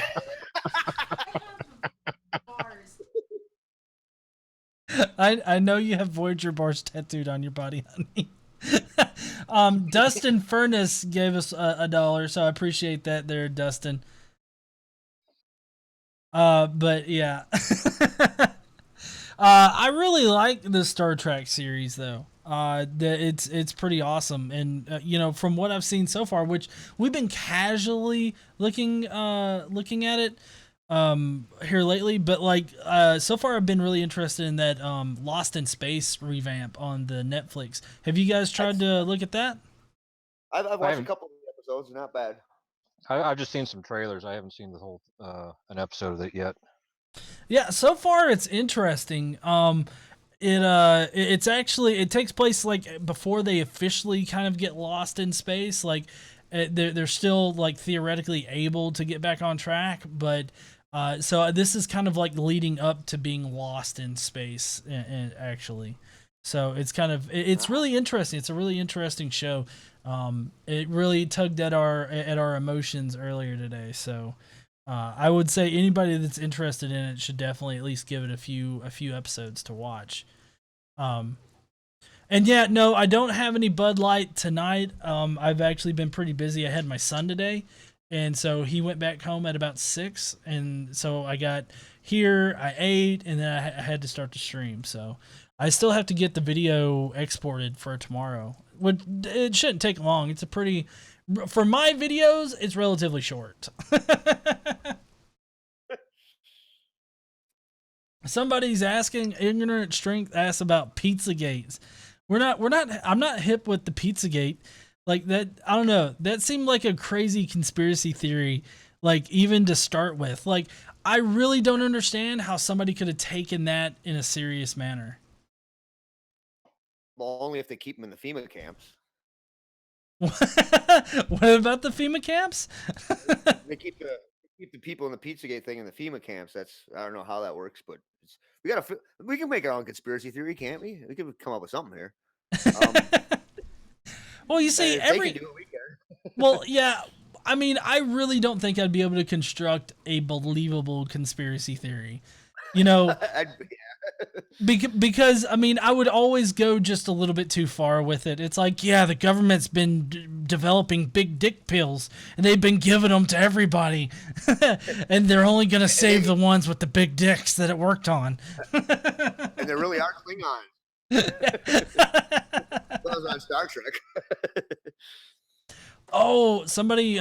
I know you have Voyager bars tattooed on your body, honey. Dustin Furness gave us $1, so I appreciate that there, Dustin. But yeah. I really like the Star Trek series, though. It's pretty awesome, and from what I've seen so far, which we've been casually looking at it, here lately, but like so far I've been really interested in that Lost in Space revamp on the Netflix. Have you guys tried to look at that? I've I watched a haven't. couple of the episodes. Not bad. I've just seen some trailers. I haven't seen the whole an episode of it yet. Yeah, so far it's interesting. It's actually, it takes place like before they officially kind of get lost in space. Like they're still like theoretically able to get back on track, but so this is kind of like leading up to being lost in space, actually. So it's kind of it's really interesting. It's a really interesting show. It really tugged at our emotions earlier today. So I would say anybody that's interested in it should definitely at least give it a few episodes to watch. Um, and yeah, no, I don't have any Bud Light tonight. I've actually been pretty busy. I had my son today, and so he went back home at about 6, and so I got here, I ate, and then I had to start the stream. So I still have to get the video exported for tomorrow. It shouldn't take long. It's a pretty, for my videos, it's relatively short. Somebody's asking, Ignorant Strength asks about Pizzagates. I'm not hip with the Pizzagate. Like that, I don't know. That seemed like a crazy conspiracy theory, like even to start with. Like, I really don't understand how somebody could have taken that in a serious manner. Well, only if they keep them in the FEMA camps. What about the FEMA camps? They keep the people in the Pizzagate thing in the FEMA camps. I don't know how that works, but we can make our own conspiracy theory, can't we? We can come up with something here. Well, you see, if they can do it, we can. Well, yeah. I mean, I really don't think I'd be able to construct a believable conspiracy theory. You know, because I mean, I would always go just a little bit too far with it. It's like, yeah, the government's been developing big dick pills, and they've been giving them to everybody, and they're only gonna save the ones with the big dicks that it worked on. And there really are Klingons. Those on Star Trek. Oh, somebody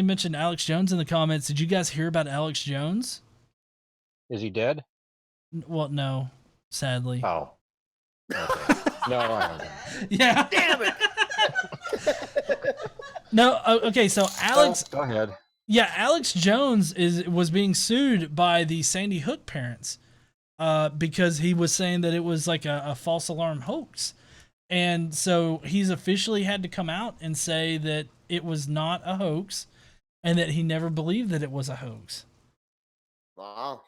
mentioned Alex Jones in the comments. Did you guys hear about Alex Jones? Is he dead? Well, no, sadly. Oh. Okay. No, I haven't. Yeah. Damn it. No. Okay. So Alex. Go ahead. Yeah, Alex Jones was being sued by the Sandy Hook parents, because he was saying that it was like a false alarm hoax, and so he's officially had to come out and say that it was not a hoax, and that he never believed that it was a hoax. Wow.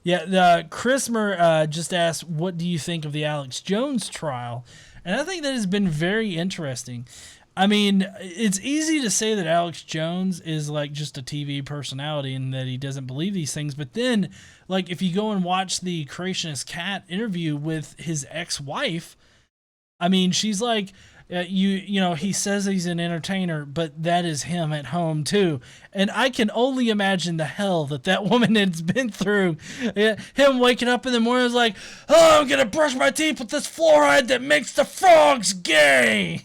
Yeah, Chrismer just asked, what do you think of the Alex Jones trial? And I think that has been very interesting. I mean, it's easy to say that Alex Jones is like just a TV personality and that he doesn't believe these things. But then, like, if you go and watch the Creationist Cat interview with his ex-wife, I mean, she's like, you know, he says he's an entertainer, but that is him at home too. And I can only imagine the hell that woman has been through. Him waking up in the morning is like, oh, I'm gonna brush my teeth with this fluoride that makes the frogs gay.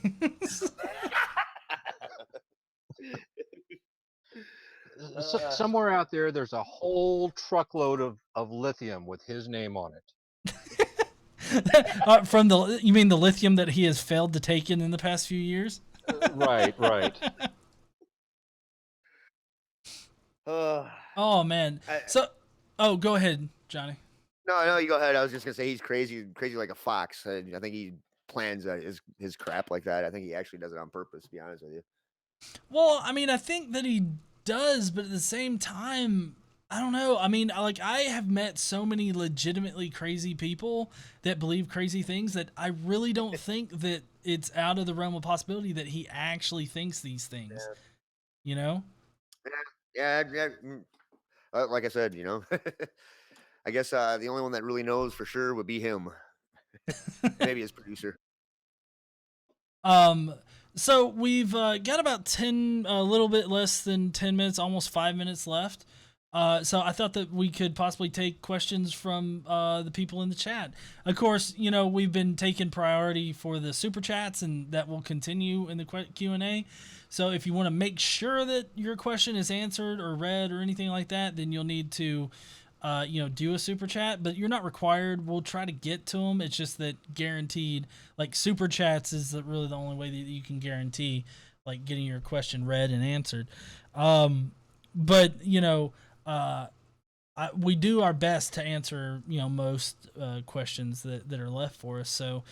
Somewhere out there's a whole truckload of lithium with his name on it. From you mean the lithium that he has failed to take in the past few years? Right. Oh man. Go ahead, Johnny. No, you go ahead. I was just gonna say he's crazy like a fox. I think he plans his crap like that. I think he actually does it on purpose, to be honest with you. Well, I mean, I think that he does, but at the same time, I don't know. I mean, like, I have met so many legitimately crazy people that believe crazy things that I really don't think that it's out of the realm of possibility that he actually thinks these things. Yeah. You know? Yeah. Like I said, you know, I guess the only one that really knows for sure would be him. Maybe his producer. So we've got about a little bit less than 10 minutes, almost 5 minutes left. So I thought that we could possibly take questions from the people in the chat. Of course, you know, we've been taking priority for the super chats, and that will continue in the Q&A. So if you want to make sure that your question is answered or read or anything like that, then you'll need to, you know, do a super chat. But you're not required. We'll try to get to them. It's just that guaranteed, like super chats is really the only way that you can guarantee, like getting your question read and answered. But you know. We do our best to answer, you know, most questions that are left for us. So,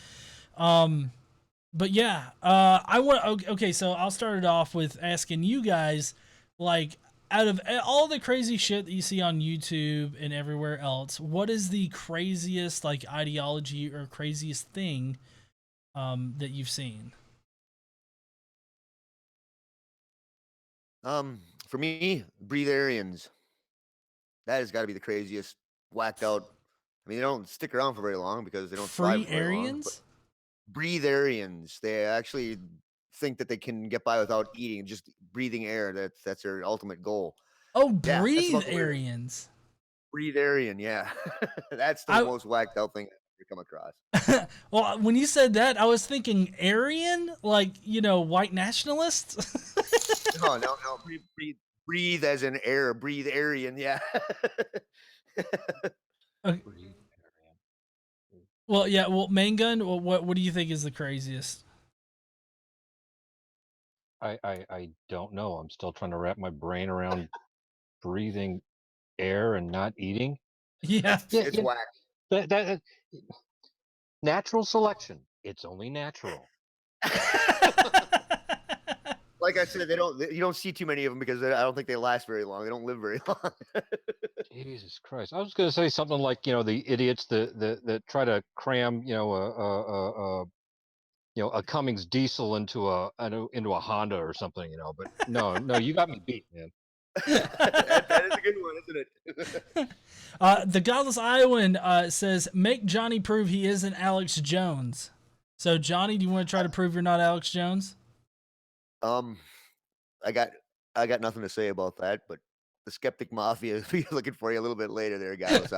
but yeah, I want. Okay, so I'll start it off with asking you guys, like, out of all the crazy shit that you see on YouTube and everywhere else, what is the craziest like ideology or craziest thing that you've seen? For me, breatharians. That has got to be the craziest, whacked out. I mean, they don't stick around for very long because they don't survive Free for very long. But Aryans? breatharians, they actually think that they can get by without eating, just breathing air. That's their ultimate goal. Oh, Yeah, that's breathe about the weirdest. Aryans. Breatharian, yeah. That's the I most whacked out thing I've ever come across. well, when you said that, I was thinking Aryan, like, you know, white nationalists. No. Breathe as in air. Breathe Aryan, yeah. Okay. Well, yeah. Well, main gun. What do you think is the craziest? I don't know. I'm still trying to wrap my brain around breathing air and not eating. Yeah. It's whack. That natural selection. It's only natural. Like I said, you don't see too many of them because I don't think they last very long. They don't live very long. Jesus Christ! I was going to say something like, you know, the idiots that try to cram, you know, a Cummins diesel into a Honda or something, you know. But no, you got me beat, man. that is a good one, isn't it? The Godless Iowan says, "Make Johnny prove he isn't Alex Jones." So, Johnny, do you want to try to prove you're not Alex Jones? I got nothing to say about that, but the Skeptic Mafia will be looking for you a little bit later there, guys.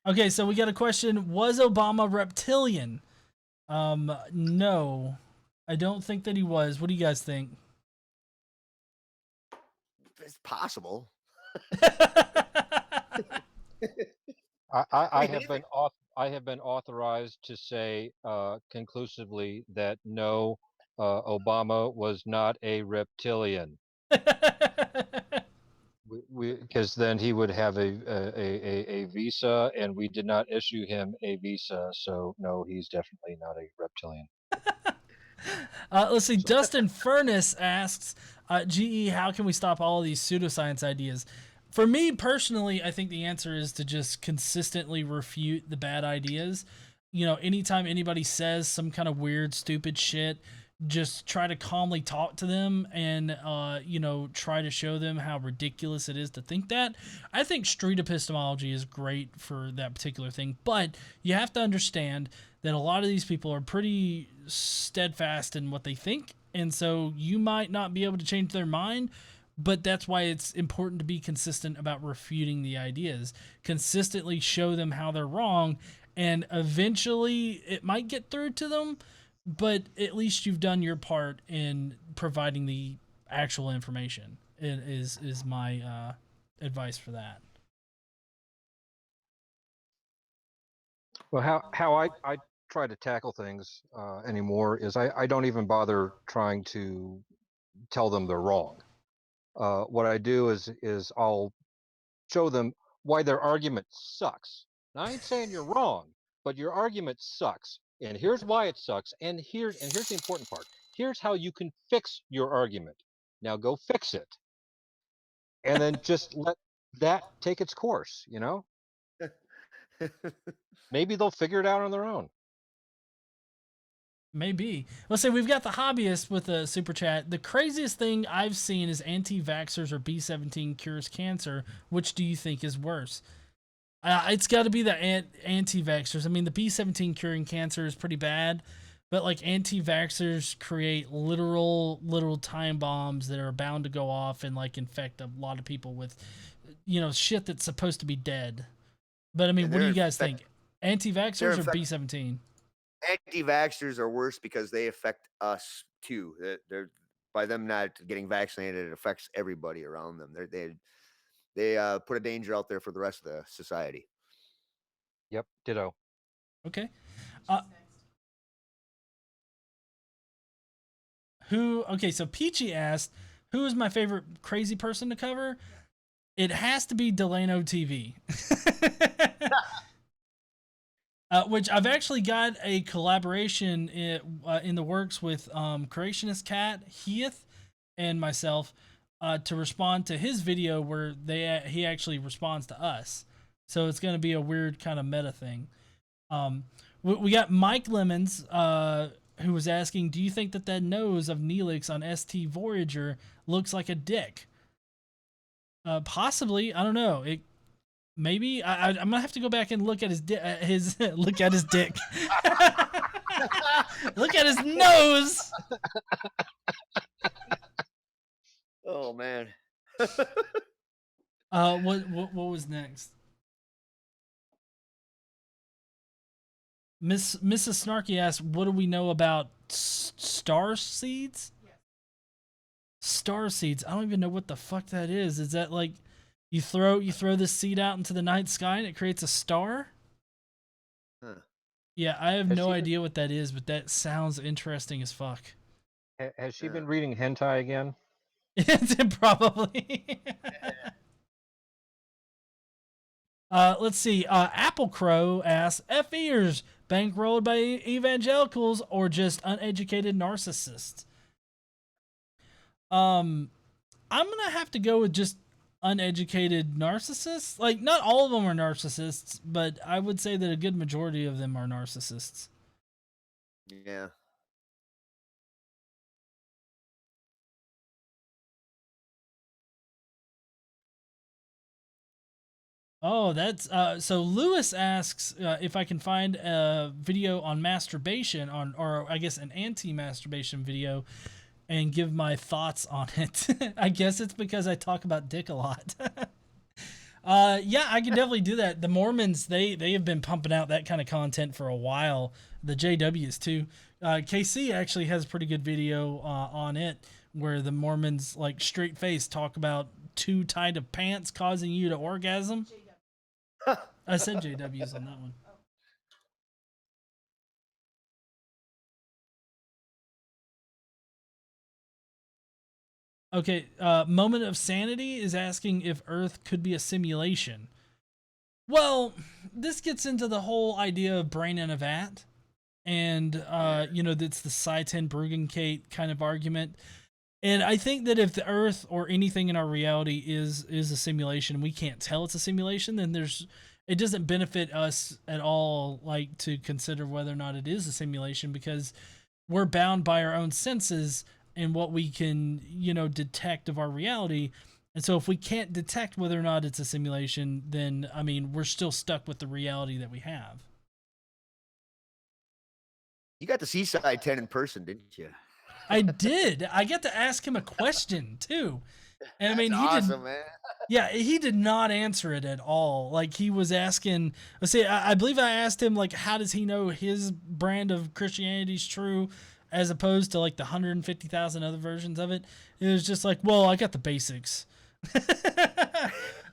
Okay, so we got a question. Was Obama reptilian? No. I don't think that he was. What do you guys think? It's possible. I have been authorized to say conclusively that no, Obama was not a reptilian. Because then he would have a visa, and we did not issue him a visa, so no, he's definitely not a reptilian. Let's see. Dustin Furness asks, GE, how can we stop all of these pseudoscience ideas? For me personally, I think the answer is to just consistently refute the bad ideas. You know, anytime anybody says some kind of weird, stupid shit, just try to calmly talk to them and, you know, try to show them how ridiculous it is to think that. I think street epistemology is great for that particular thing, but you have to understand that a lot of these people are pretty steadfast in what they think, and so you might not be able to change their mind, but that's why it's important to be consistent about refuting the ideas. Consistently show them how they're wrong, and eventually it might get through to them, but at least you've done your part in providing the actual information. It is my advice for that. Well, how I try to tackle things anymore is I don't even bother trying to tell them they're wrong. What I do is I'll show them why their argument sucks. Now, I ain't saying you're wrong, but your argument sucks, and here's why it sucks, and here's the important part. Here's how you can fix your argument. Now go fix it, and then just let that take its course. You know, maybe they'll figure it out on their own. Maybe. Let's say we've got the hobbyist with a super chat. The craziest thing I've seen is anti-vaxxers or B17 cures cancer. Which do you think is worse? It's got to be the anti-vaxxers. I mean, the B17 curing cancer is pretty bad, but like anti-vaxxers create literal time bombs that are bound to go off and like infect a lot of people with, shit that's supposed to be dead. But I mean, And what do they're you guys infect- think? Anti-vaxxers they're or infect- B-17? Anti-vaxxers are worse because they affect us too. They're by them not getting vaccinated, it affects everybody around them. They put a danger out there for the rest of the society. Yep, ditto. Okay. She's Uh, next. Okay, so Peachy asked, who is my favorite crazy person to cover? It has to be Delano TV. Which I've actually got a collaboration in the works with Creationist Cat, Heath, and myself to respond to his video where he actually responds to us. So it's going to be a weird kind of meta thing. We got Mike Lemons, who was asking, do you think that nose of Neelix on ST Voyager looks like a dick? Possibly. I don't know. Maybe I'm gonna have to go back and look at his look at his dick. Look at his nose. Oh man. What was next? Mrs. Snarky asked, "What do we know about star seeds?" Yes. Star seeds. I don't even know what the fuck that is. Is that like you throw this seed out into the night sky and it creates a star? Huh. Yeah, I have Has no she been- idea what that is, but that sounds interesting as fuck. Has she been reading hentai again? Probably. Let's see. Apple Crow asks, F ears, bankrolled by evangelicals or just uneducated narcissists? I'm gonna have to go with just uneducated narcissists. Like, not all of them are narcissists, but I would say that a good majority of them are narcissists. Yeah. Oh, that's so Lewis asks if I can find a video on masturbation or I guess an anti-masturbation video and give my thoughts on it. I guess it's because I talk about dick a lot. Yeah, I can definitely do that. The Mormons, they have been pumping out that kind of content for a while. The JWs too. KC actually has a pretty good video on it where the Mormons like straight face talk about too tight of pants causing you to orgasm. I said JWs on that one. Okay, Moment of Sanity is asking if Earth could be a simulation. Well, this gets into the whole idea of brain in a vat. And, that's the Seitan Bruggencate kind of argument. And I think that if the Earth or anything in our reality is a simulation, and we can't tell it's a simulation, then it doesn't benefit us at all, like, to consider whether or not it is a simulation, because we're bound by our own senses and what we can, detect of our reality. And so if we can't detect whether or not it's a simulation, then, I mean, we're still stuck with the reality that we have. You got to see Side 10 in person, didn't you? I did. I get to ask him a question, too. And I mean, That's he awesome, did. man. Yeah, he did not answer it at all. Like, he was asking, let's see, I believe I asked him, like, how does he know his brand of Christianity is true as opposed to, like, the 150,000 other versions of it? It was just like, well, I got the basics.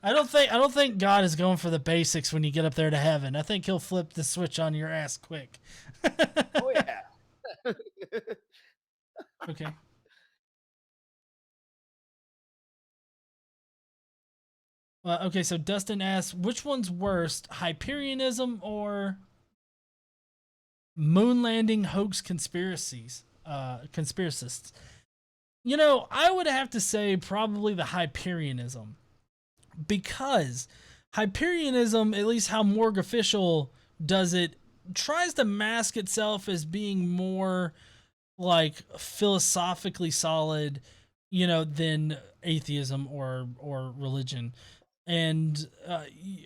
I don't think God is going for the basics when you get up there to heaven. I think he'll flip the switch on your ass quick. Oh, yeah. Okay. Okay, so Dustin asks, which one's worst, Hyperionism or moon landing hoax conspiracists? I would have to say probably the Hyperionism, because Hyperionism, at least how Morgue Official does it, tries to mask itself as being more like philosophically solid, than atheism or religion, and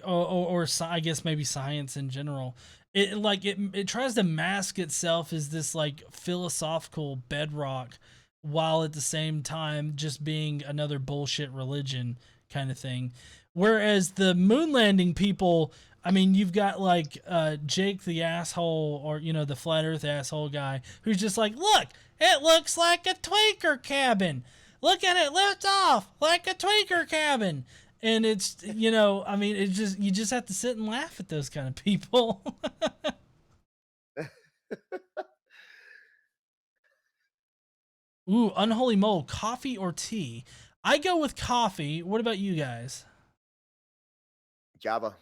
or I guess maybe science in general. it tries to mask itself as this like philosophical bedrock, while at the same time just being another bullshit religion kind of thing. Whereas the moon landing people, I mean, you've got like Jake the asshole, or the flat Earth asshole guy, who's just like, look, it looks like a tweaker cabin. Look at it lift off like a tweaker cabin. And it's, I mean, it's just, you just have to sit and laugh at those kind of people. Ooh, Unholy Mole, coffee or tea? I go with coffee. What about you guys? Java.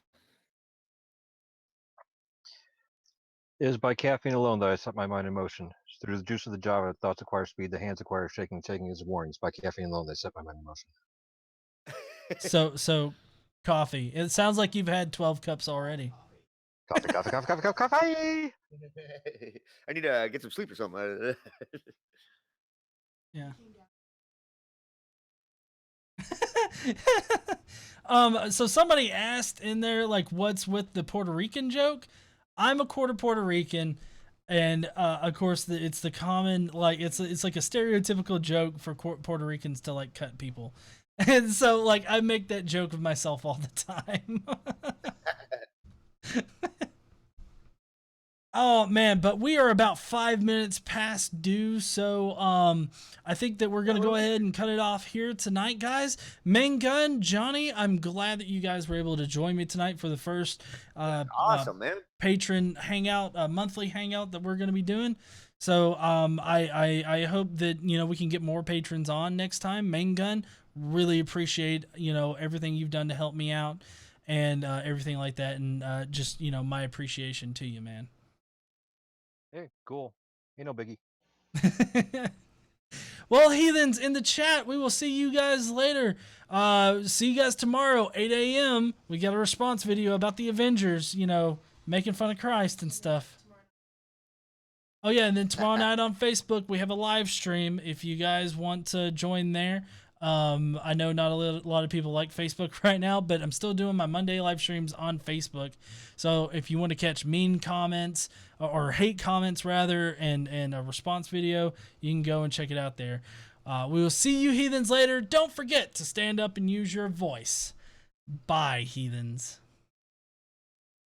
It is by caffeine alone that I set my mind in motion. Through the juice of the Java, thoughts acquire speed, the hands acquire shaking, shaking is warning. It's by caffeine alone that I set my mind in motion. So coffee. It sounds like you've had 12 cups already. Coffee, coffee, coffee, coffee, coffee, coffee! I need to get some sleep or something. Yeah. So somebody asked in there, like, what's with the Puerto Rican joke? I'm a quarter Puerto Rican, and of course it's the common, like, it's like a stereotypical joke for Puerto Ricans to like cut people, and so like I make that joke of myself all the time. Oh man, but we are about 5 minutes past due, so I think that we're gonna go ahead and cut it off here tonight, guys. Main Gun, Johnny, I'm glad that you guys were able to join me tonight for the first Awesome, man. patron hangout, monthly hangout that we're gonna be doing. So I hope that we can get more patrons on next time. Main Gun, really appreciate everything you've done to help me out and everything like that, and just my appreciation to you, man. Hey, cool. Ain't no biggie. Well, heathens in the chat, we will see you guys later. See you guys tomorrow, 8 a.m. We got a response video about the Avengers, making fun of Christ and stuff. Oh yeah, and then tomorrow night on Facebook we have a live stream if you guys want to join there. I know not a lot of people like Facebook right now, but I'm still doing my Monday live streams on Facebook. So if you want to catch mean comments or hate comments rather, and a response video, you can go and check it out there. We will see you heathens later. Don't forget to stand up and use your voice. Bye, heathens.